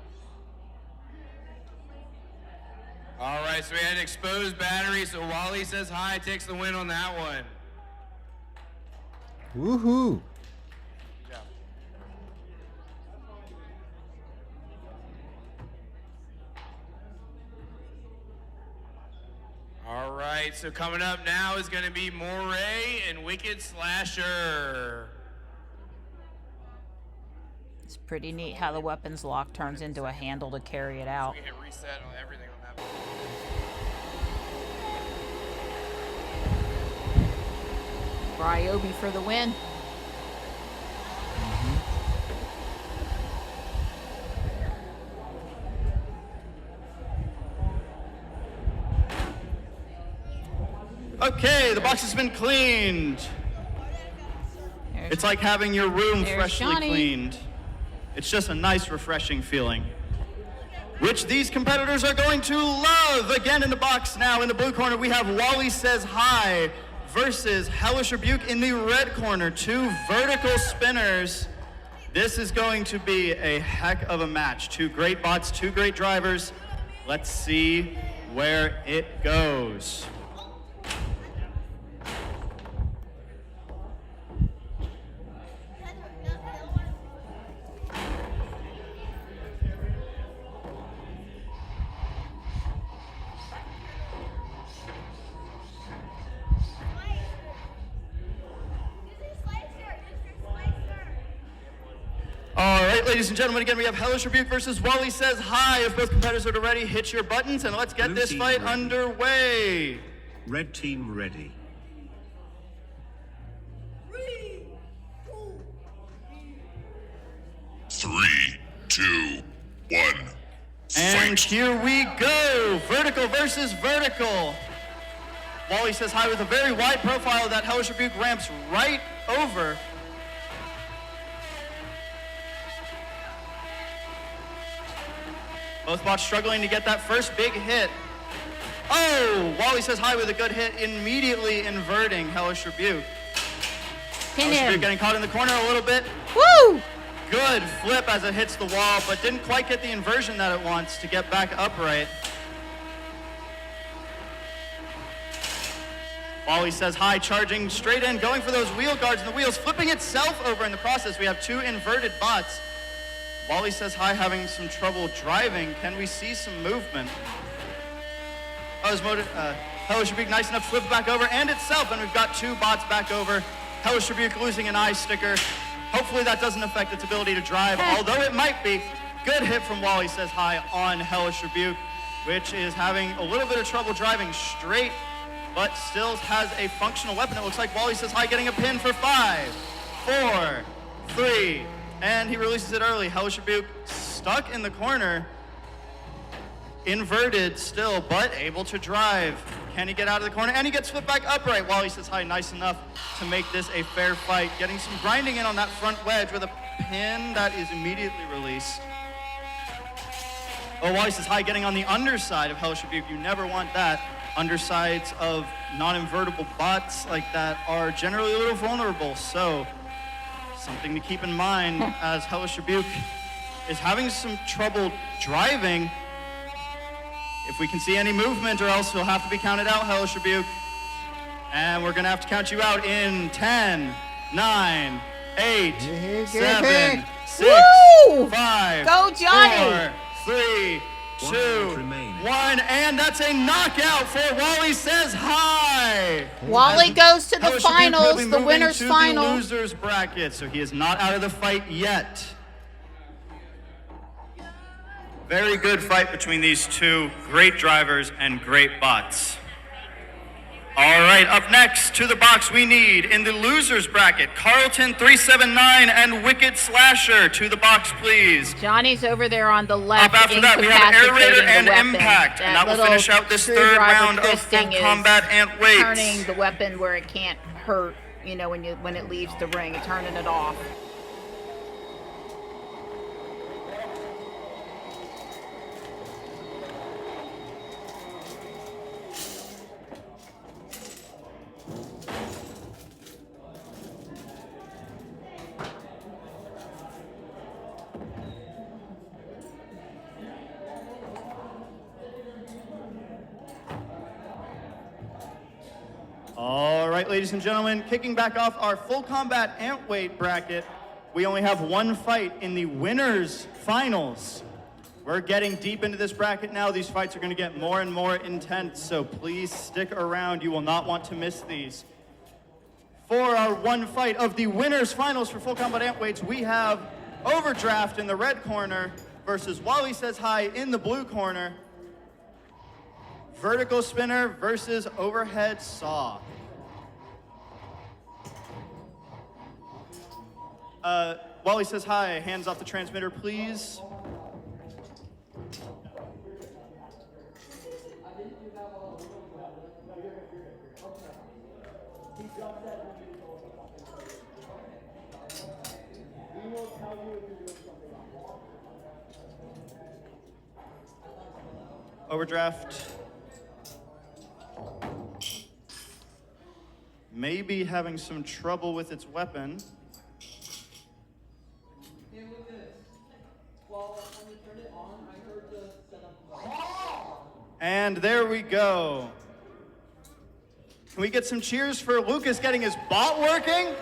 [SPEAKER 5] All right, so we had exposed battery, so Wally says hi, takes the win on that one.
[SPEAKER 4] Woohoo!
[SPEAKER 5] Good job. All right, so coming up now is going to be Moray and Wicked Slasher.
[SPEAKER 1] It's pretty neat how the weapons lock turns into a handle to carry it out.
[SPEAKER 5] We hit reset on everything on that.
[SPEAKER 1] Ryobi for the win.
[SPEAKER 9] Okay, the box has been cleaned. It's like having your room freshly
[SPEAKER 1] Johnny.
[SPEAKER 9] cleaned. It's just a nice, refreshing feeling, which these competitors are going to love. Again in the box now, in the blue corner, we have Wally Says Hi versus Hellish Rebuke in the red corner. Two vertical spinners. This is going to be a heck of a match. Two great bots, two great drivers. Let's see where it goes. All right, ladies and gentlemen, again, we have Hellish Rebuke versus Wally Says Hi. If both competitors are ready, hit your buttons, and let's get
[SPEAKER 7] Blue
[SPEAKER 9] this
[SPEAKER 7] team
[SPEAKER 9] fight
[SPEAKER 7] ready.
[SPEAKER 9] underway.
[SPEAKER 7] Red team ready.
[SPEAKER 6] Three, two, one.
[SPEAKER 9] And
[SPEAKER 6] Fight.
[SPEAKER 9] here we go. Vertical versus vertical. Wally Says Hi with a very wide profile that Hellish Rebuke ramps right over. Both bots struggling to get that first big hit. Oh, Wally Says Hi with a good hit, immediately inverting Hellish Rebuke.
[SPEAKER 1] Pin
[SPEAKER 9] Hellish Rebuke
[SPEAKER 1] him.
[SPEAKER 9] getting caught in the corner a little bit.
[SPEAKER 1] Woo!
[SPEAKER 9] Good flip as it hits the wall, but didn't quite get the inversion that it wants to get back upright. Wally Says Hi, charging straight in, going for those wheel guards and the wheels, flipping itself over in the process. We have two inverted bots. Wally Says Hi having some trouble driving. Can we see some movement? Oh, Hellish Rebuke nice enough to flip it back over and itself, and we've got two bots back over. Hellish Rebuke losing an eye sticker. Hopefully that doesn't affect its ability to drive, although it might be. Good hit from Wally Says Hi on Hellish Rebuke, which is having a little bit of trouble driving straight, but still has a functional weapon. It looks like Wally Says Hi getting a pin for 5, 4, 3, and he releases it early. Hellish Rebuke stuck in the corner, inverted still, but able to drive. Can he get out of the corner? And he gets flipped back upright. Wally Says Hi, nice enough to make this a fair fight. Getting some grinding in on that front wedge with a pin that is immediately released. Oh, Wally Says Hi getting on the underside of Hellish Rebuke. You never want that. Undersides of non-invertible bots like that are generally a little vulnerable, so something to keep in mind as Hellish Rebuke is having some trouble driving. If we can see any movement, or else he'll have to be counted out, Hellish Rebuke. And we're gonna have to count you out in 10, 9, 8, 7, 6,
[SPEAKER 1] Woo!
[SPEAKER 9] 5,
[SPEAKER 1] Go, Johnny!
[SPEAKER 9] 4, 3,
[SPEAKER 7] 1
[SPEAKER 9] 2,
[SPEAKER 7] minute remaining.
[SPEAKER 9] 1, and that's a knockout for Wally Says Hi.
[SPEAKER 1] Wally goes to the
[SPEAKER 9] Hellish Rebuke will
[SPEAKER 1] finals,
[SPEAKER 9] be
[SPEAKER 1] the
[SPEAKER 9] moving
[SPEAKER 1] winner's
[SPEAKER 9] to
[SPEAKER 1] final.
[SPEAKER 9] the loser's bracket, so he is not out of the fight yet. Very good fight between these two great drivers and great bots. All right, up next to the box we need in the loser's bracket, Carlton 379 and Wicked Slasher. To the box, please.
[SPEAKER 1] Johnny's over there on the left,
[SPEAKER 9] Up after that, we have Aerator
[SPEAKER 1] incapacitating
[SPEAKER 9] and
[SPEAKER 1] the weapon.
[SPEAKER 9] Impact, and that will
[SPEAKER 1] little
[SPEAKER 9] finish out this third
[SPEAKER 1] screwdriver
[SPEAKER 9] round of
[SPEAKER 1] twisting
[SPEAKER 9] full
[SPEAKER 1] is
[SPEAKER 9] combat ant weights.
[SPEAKER 1] turning the weapon where it can't hurt, you know, when it leaves the ring, and turning it off.
[SPEAKER 9] right, ladies and gentlemen, kicking back off our full combat ant weight bracket, we only have one fight in the winners finals. We're getting deep into this bracket now. These fights are going to get more and more intense, so please stick around. You will not want to miss these. For our one fight of the winners finals for full combat ant weights, we have Overdraft in the red corner versus Wally Says Hi in the blue corner. Vertical spinner versus overhead saw. Wally Says Hi, hands off the transmitter, please. Overdraft. Maybe having some trouble with its weapon. And there we go. Can we get some cheers for Lucas getting his bot working?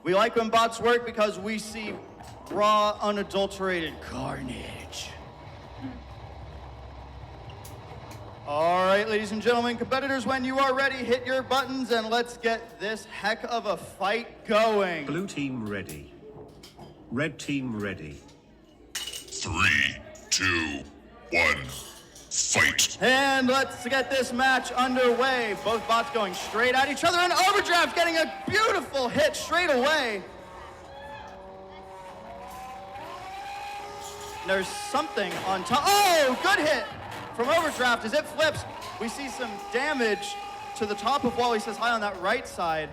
[SPEAKER 9] We like when bots work because we see raw, unadulterated carnage. All right, ladies and gentlemen, competitors, when you are ready, hit your buttons and let's get this heck of a fight going.
[SPEAKER 7] Blue team ready. Red team ready.
[SPEAKER 6] 3, 2, 1, fight.
[SPEAKER 9] And let's get this match underway. Both bots going straight at each other, and Overdraft getting a beautiful hit straight away. There's something on top. Oh, good hit from Overdraft as it flips. We see some damage to the top of Wally Says Hi on that right side.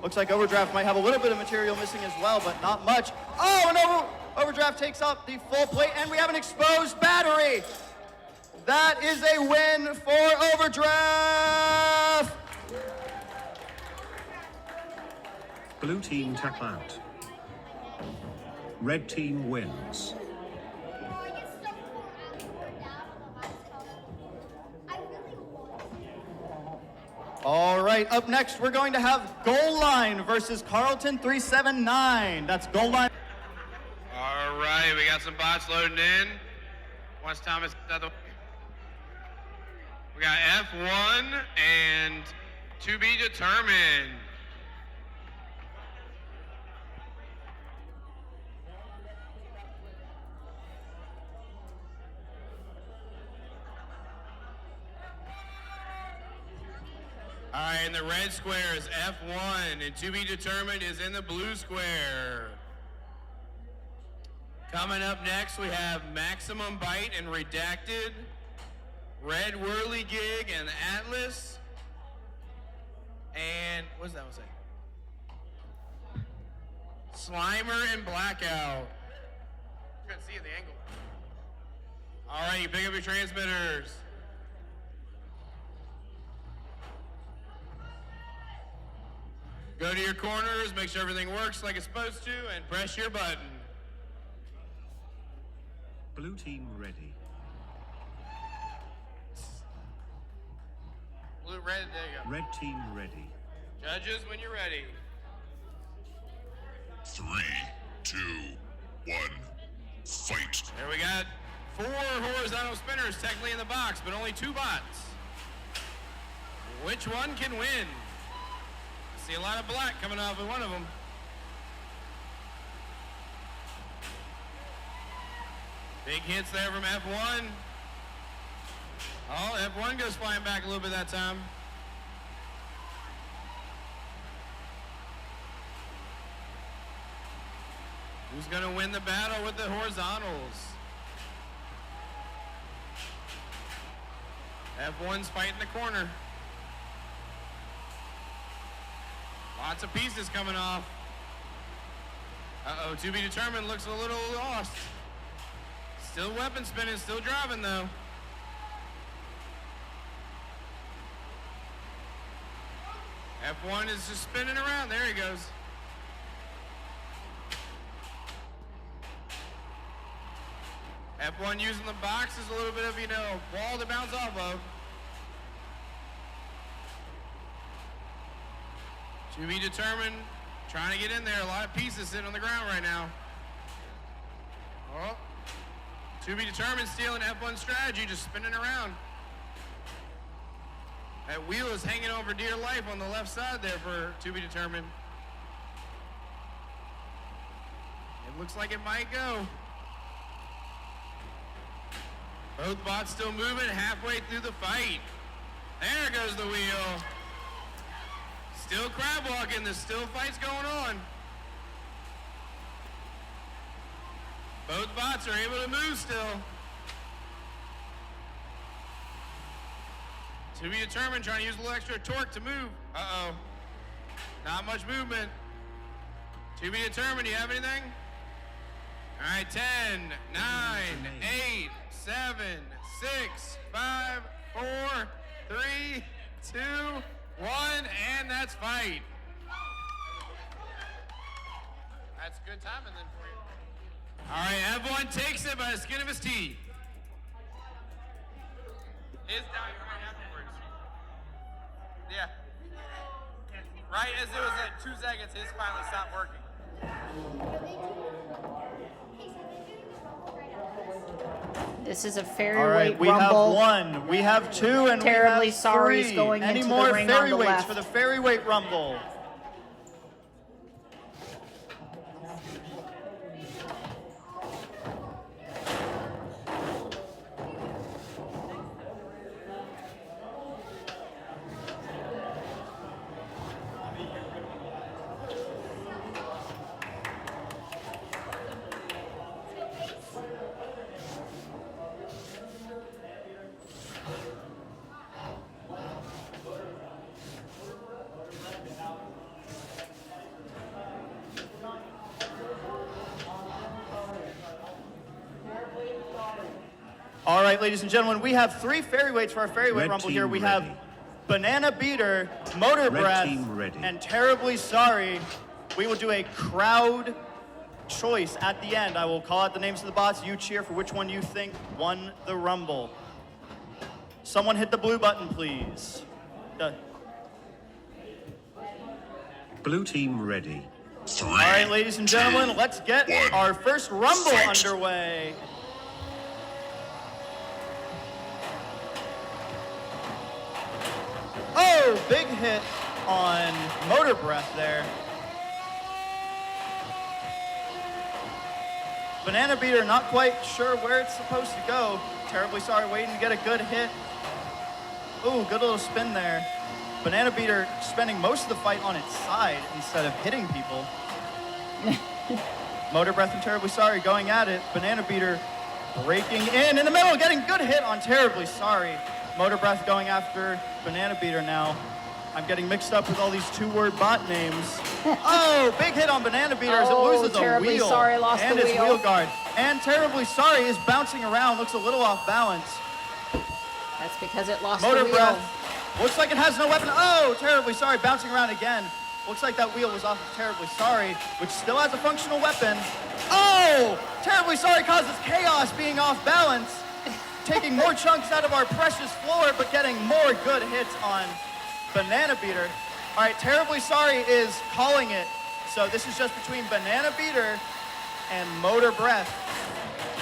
[SPEAKER 9] Looks like Overdraft might have a little bit of material missing as well, but not much. Oh, and Overdraft takes up the full plate, and we have an exposed battery. That is a win for Overdraft.
[SPEAKER 7] Blue team tap out. Red team wins.
[SPEAKER 9] All right, up next, we're going to have Goal Line versus Carlton 379. That's Goal Line.
[SPEAKER 5] All right, we got some bots loading in. Once Thomas, we got F1 and to be determined. All right, and the red square is F1, and to be determined is in the blue square. Coming up next, we have Maximum Bite and Redacted, Red Whirligig and Atlas, and what does that one say? Slimer and Blackout. You can see at the angle. All right, you pick up your transmitters. Go to your corners, make sure everything works like it's supposed to, and press your button.
[SPEAKER 7] Blue team ready.
[SPEAKER 5] Blue, red, there you go.
[SPEAKER 7] Red team ready.
[SPEAKER 5] Judges, when you're ready.
[SPEAKER 6] 3, 2, 1, fight.
[SPEAKER 5] There we got 4 horizontal spinners technically in the box, but only 2 bots. Which one can win? I see a lot of black coming off of one of them. Big hits there from F1. Oh, F1 goes flying back a little bit that time. Who's going to win the battle with the horizontals? F1's fighting the corner. Lots of pieces coming off. Uh-oh, to be determined looks a little lost. Still weapon spinning, still driving though. F1 is just spinning around. There he goes. F1 using the box is a little bit of, wall to bounce off of. To be determined, trying to get in there. A lot of pieces sitting on the ground right now. Oh, to be determined, stealing F1 strategy, just spinning around. That wheel is hanging on for dear life on the left side there for to be determined. It looks like it might go. Both bots still moving halfway through the fight. There goes the wheel. Still crab walking, there's still fights going on. Both bots are able to move still. To be determined, trying to use a little extra torque to move. Uh-oh. Not much movement. To be determined, do you have anything? All right, 10, 9, 8, 7, 6, 5, 4, 3, 2, 1, and that's fight. That's good timing then for you. All right, F1 takes it by the skin of his teeth. His down right afterwards. Yeah. Right as it was at 2 seconds, his finally stopped working.
[SPEAKER 1] This is a fairy
[SPEAKER 9] All right,
[SPEAKER 1] weight
[SPEAKER 9] we
[SPEAKER 1] rumble.
[SPEAKER 9] have 1, we have 2, and
[SPEAKER 1] Terribly
[SPEAKER 9] we have
[SPEAKER 1] Sorry
[SPEAKER 9] 3.
[SPEAKER 1] is going
[SPEAKER 9] Any
[SPEAKER 1] into the
[SPEAKER 9] more
[SPEAKER 1] ring on
[SPEAKER 9] fairy
[SPEAKER 1] the
[SPEAKER 9] weights
[SPEAKER 1] left.
[SPEAKER 9] for the fairy weight rumble? All right, ladies and gentlemen, we have 3 fairy weights for our fairy weight
[SPEAKER 7] Red
[SPEAKER 9] rumble
[SPEAKER 7] team
[SPEAKER 9] here. We
[SPEAKER 7] ready.
[SPEAKER 9] have Banana Beater, Motor
[SPEAKER 7] Red
[SPEAKER 9] Breath,
[SPEAKER 7] team ready.
[SPEAKER 9] and Terribly Sorry. We will do a crowd choice at the end. I will call out the names of the bots. You cheer for which one you think won the rumble. Someone hit the blue button, please.
[SPEAKER 7] Blue team ready.
[SPEAKER 6] 3.
[SPEAKER 9] All right, ladies and gentlemen, let's get
[SPEAKER 6] 1.
[SPEAKER 9] our first rumble
[SPEAKER 6] Fight.
[SPEAKER 9] underway. Oh, big hit on Motor Breath there. Banana Beater, not quite sure where it's supposed to go. Terribly Sorry, waiting to get a good hit. Ooh, good little spin there. Banana Beater spending most of the fight on its side instead of hitting people. Motor Breath and Terribly Sorry going at it. Banana Beater breaking in the middle, getting good hit on Terribly Sorry. Motor Breath going after Banana Beater now. I'm getting mixed up with all these 2-word bot names. Oh, big hit on Banana Beater as it loses a
[SPEAKER 1] Terribly
[SPEAKER 9] wheel
[SPEAKER 1] Sorry lost
[SPEAKER 9] and
[SPEAKER 1] the
[SPEAKER 9] its
[SPEAKER 1] wheel.
[SPEAKER 9] wheel guard. And Terribly Sorry is bouncing around, looks a little off balance.
[SPEAKER 1] That's because it lost
[SPEAKER 9] Motor
[SPEAKER 1] the wheel.
[SPEAKER 9] Breath looks like it has no weapon. Oh, Terribly Sorry bouncing around again. Looks like that wheel was off of Terribly Sorry, which still has a functional weapon. Oh, Terribly Sorry causes chaos being off balance. Taking more chunks out of our precious floor, but getting more good hits on Banana Beater. All right, Terribly Sorry is calling it. So this is just between Banana Beater and Motor Breath.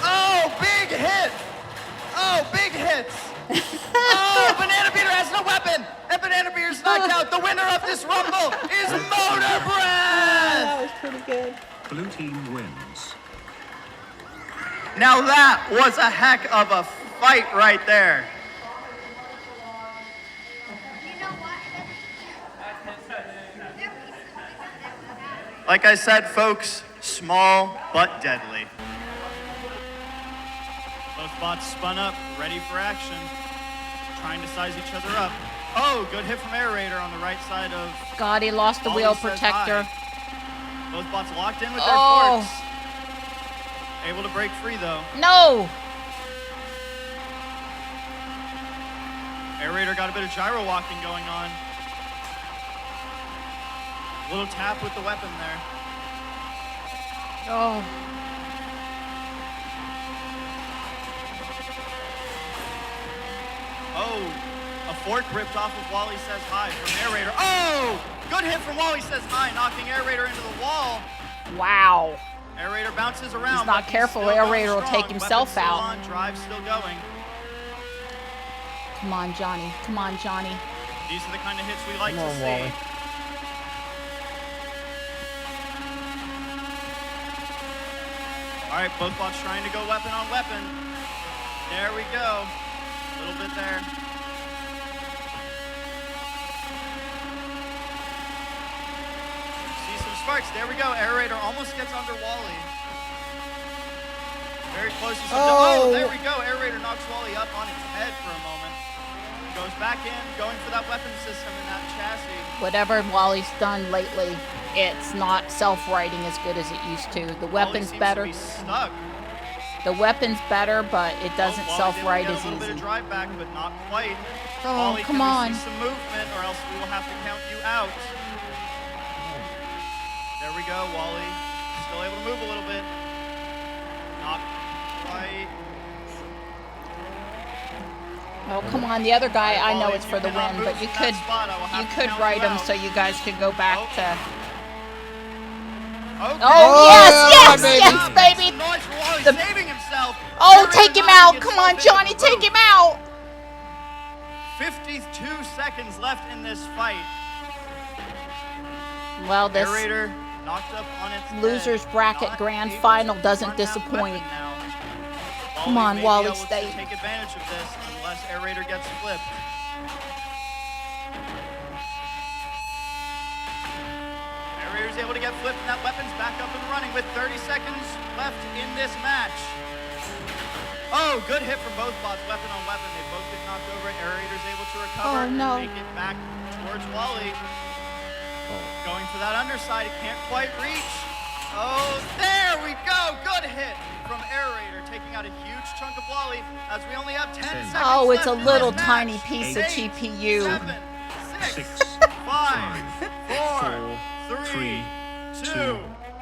[SPEAKER 9] Oh, big hit! Oh, big hits! Oh, Banana Beater has no weapon! And Banana Beater's knocked out. The winner of this rumble is Motor Breath!
[SPEAKER 1] That was pretty good.
[SPEAKER 7] Blue team wins.
[SPEAKER 9] Now that was a heck of a fight right there. Like I said, folks, small but deadly. Both bots spun up, ready for action, trying to size each other up. Oh, good hit from Aerator on the right side of...
[SPEAKER 1] God, he lost the
[SPEAKER 9] Ollie
[SPEAKER 1] wheel
[SPEAKER 9] says
[SPEAKER 1] protector.
[SPEAKER 9] hi. Both bots locked in with their
[SPEAKER 1] Oh.
[SPEAKER 9] forks. Able to break free, though.
[SPEAKER 1] No!
[SPEAKER 9] Aerator got a bit of gyro walking going on. Little tap with the weapon there.
[SPEAKER 1] Oh.
[SPEAKER 9] Oh, a fork ripped off of Wally Says Hi from Aerator. Oh, good hit from Wally Says Hi, knocking Aerator into the wall.
[SPEAKER 1] Wow.
[SPEAKER 9] Aerator bounces around.
[SPEAKER 1] He's not careful. Aerator will take himself out.
[SPEAKER 9] On, drive still going.
[SPEAKER 1] Come on, Johnny. Come on, Johnny.
[SPEAKER 9] These are the kind of hits we like to see.
[SPEAKER 4] Wally.
[SPEAKER 9] All right, both bots trying to go weapon on weapon. There we go. A little bit there. See some sparks. There we go. Aerator almost gets under Wally. Very close to some. Oh, there we go. Aerator knocks Wally up on its head for a moment. Goes back in, going for that weapon system in that chassis.
[SPEAKER 1] Whatever Wally's done lately, it's not self-righting as good as it used to. The weapon's better.
[SPEAKER 9] Wally seems to be stuck.
[SPEAKER 1] The weapon's better, but it doesn't self-right as
[SPEAKER 9] A little bit
[SPEAKER 1] easy.
[SPEAKER 9] of drive back, but not quite.
[SPEAKER 1] Oh,
[SPEAKER 9] Wally,
[SPEAKER 1] come
[SPEAKER 9] can
[SPEAKER 1] on.
[SPEAKER 9] we see some movement, or else we will have to count you out. There we go, Wally. Still able to move a little bit. Not quite.
[SPEAKER 1] Oh, come on. The other guy, I know it's for the win, but you could write him so you guys could go back to...
[SPEAKER 9] Okay.
[SPEAKER 1] Oh, yes, baby.
[SPEAKER 9] Noise for Wally saving himself.
[SPEAKER 1] Oh, take him out. Come on, Johnny, take him out.
[SPEAKER 9] 52 seconds left in this fight.
[SPEAKER 1] Well, this
[SPEAKER 9] Aerator knocked up on its
[SPEAKER 1] loser's
[SPEAKER 9] head.
[SPEAKER 1] bracket
[SPEAKER 9] Not
[SPEAKER 1] grand
[SPEAKER 9] able
[SPEAKER 1] final
[SPEAKER 9] to
[SPEAKER 1] doesn't
[SPEAKER 9] run that
[SPEAKER 1] disappoint.
[SPEAKER 9] weapon now.
[SPEAKER 1] Come on,
[SPEAKER 9] may be
[SPEAKER 1] Wally,
[SPEAKER 9] able to
[SPEAKER 1] stay.
[SPEAKER 9] Take advantage of this unless Aerator gets flipped. Aerator's able to get flipped, and that weapon's back up and running with 30 seconds left in this match. Oh, good hit from both bots, weapon on weapon. They both get knocked over. Aerator's able to recover
[SPEAKER 1] Oh, no.
[SPEAKER 9] and make it back towards Wally. Going for that underside, it can't quite reach. Oh, there we go. Good hit from Aerator, taking out a huge chunk of Wally as we only have 10 seconds
[SPEAKER 1] Oh, it's a
[SPEAKER 9] left in
[SPEAKER 1] little
[SPEAKER 9] this
[SPEAKER 1] tiny
[SPEAKER 9] match.
[SPEAKER 1] piece of
[SPEAKER 9] 8,
[SPEAKER 1] GPU.
[SPEAKER 9] 7, 6, 5, 4, 3, 2,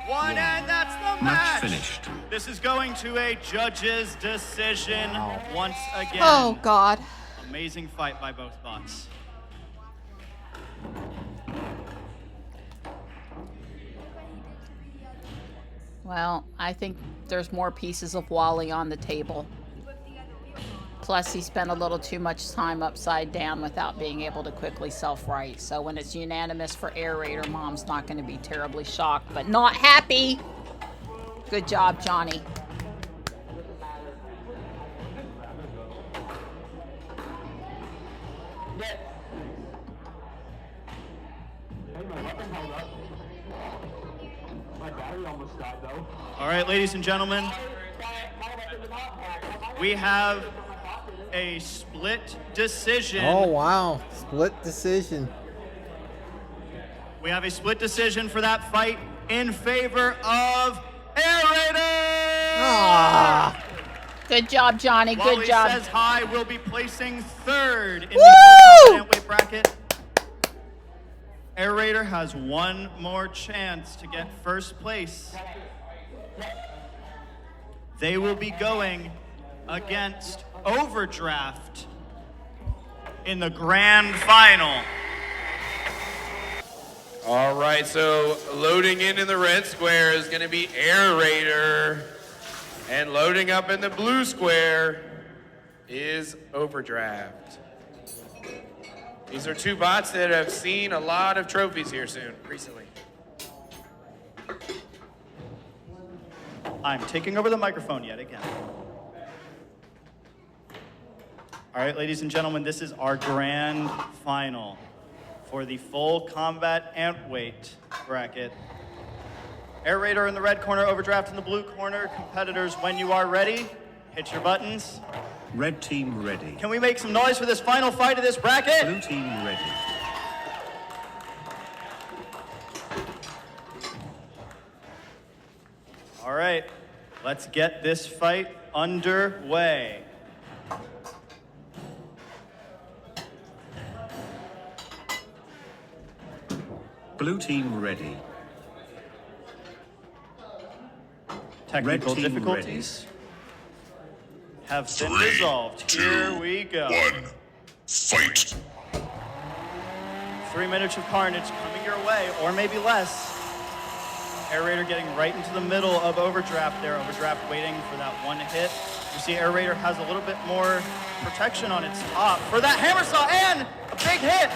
[SPEAKER 9] 1, and that's the match.
[SPEAKER 7] finished.
[SPEAKER 9] This is going to a judge's decision once again.
[SPEAKER 1] Oh, God.
[SPEAKER 9] Amazing fight by both bots.
[SPEAKER 1] Well, I think there's more pieces of Wally on the table. Plus, he spent a little too much time upside down without being able to quickly self-right. So when it's unanimous for Aerator, Mom's not going to be terribly shocked, but not happy. Good job, Johnny.
[SPEAKER 9] All right, ladies and gentlemen, we have a split decision.
[SPEAKER 4] Oh, wow. Split decision.
[SPEAKER 9] We have a split decision for that fight in favor of Aerator!
[SPEAKER 4] Ah.
[SPEAKER 1] Good job, Johnny. Good
[SPEAKER 9] Wally
[SPEAKER 1] job.
[SPEAKER 9] Says Hi will be placing third in
[SPEAKER 1] Woo!
[SPEAKER 9] the weight bracket. Aerator has one more chance to get first place. They will be going against Overdraft in the grand final.
[SPEAKER 5] All right, so loading in the red square is going to be Aerator, and loading up in the blue square is Overdraft. These are two bots that have seen a lot of trophies here recently.
[SPEAKER 9] I'm taking over the microphone yet again. All right, ladies and gentlemen, this is our grand final for the full combat ant weight bracket. Aerator in the red corner, Overdraft in the blue corner. Competitors, when you are ready, hit your buttons.
[SPEAKER 7] Red team ready.
[SPEAKER 9] Can we make some noise for this final fight of this bracket?
[SPEAKER 7] Blue team ready.
[SPEAKER 9] All right, let's get this fight underway.
[SPEAKER 7] Blue team ready.
[SPEAKER 9] Technical
[SPEAKER 7] Red team
[SPEAKER 9] difficulties have been
[SPEAKER 6] 3,
[SPEAKER 9] resolved.
[SPEAKER 6] 2,
[SPEAKER 9] Here we go.
[SPEAKER 6] 1, fight.
[SPEAKER 9] 3 minutes of carnage coming your way, or maybe less. Aerator getting right into the middle of Overdraft there. Overdraft waiting for that one hit. You see Aerator has a little bit more protection on its top for that hammer saw, and a big hit.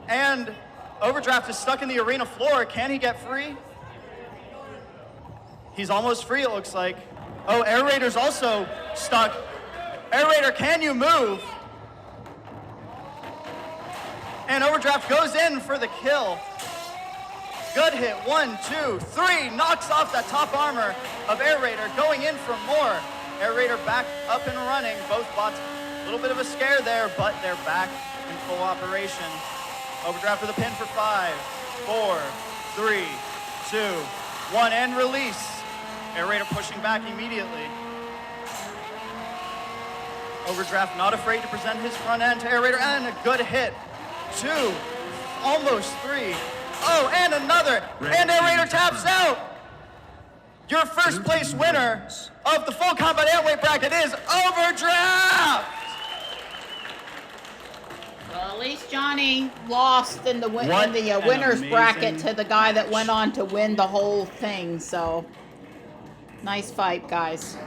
[SPEAKER 9] And Overdraft is stuck in the arena floor. Can he get free? He's almost free, it looks like. Oh, Aerator's also stuck. Aerator, can you move? And Overdraft goes in for the kill. Good hit, 1, 2, 3, knocks off that top armor of Aerator, going in for more. Aerator back up and running. Both bots, a little bit of a scare there, but they're back in full operation. Overdraft with a pin for 5, 4, 3, 2, 1, and release. Aerator pushing back immediately. Overdraft not afraid to present his front end to Aerator, and a good hit. 2, almost 3. Oh, and another, and Aerator taps out. Your first place winner of the full combat airweight bracket is Overdraft.
[SPEAKER 1] Well, at least Johnny lost in the winners bracket to the guy that went on to win the whole thing. So, nice fight, guys.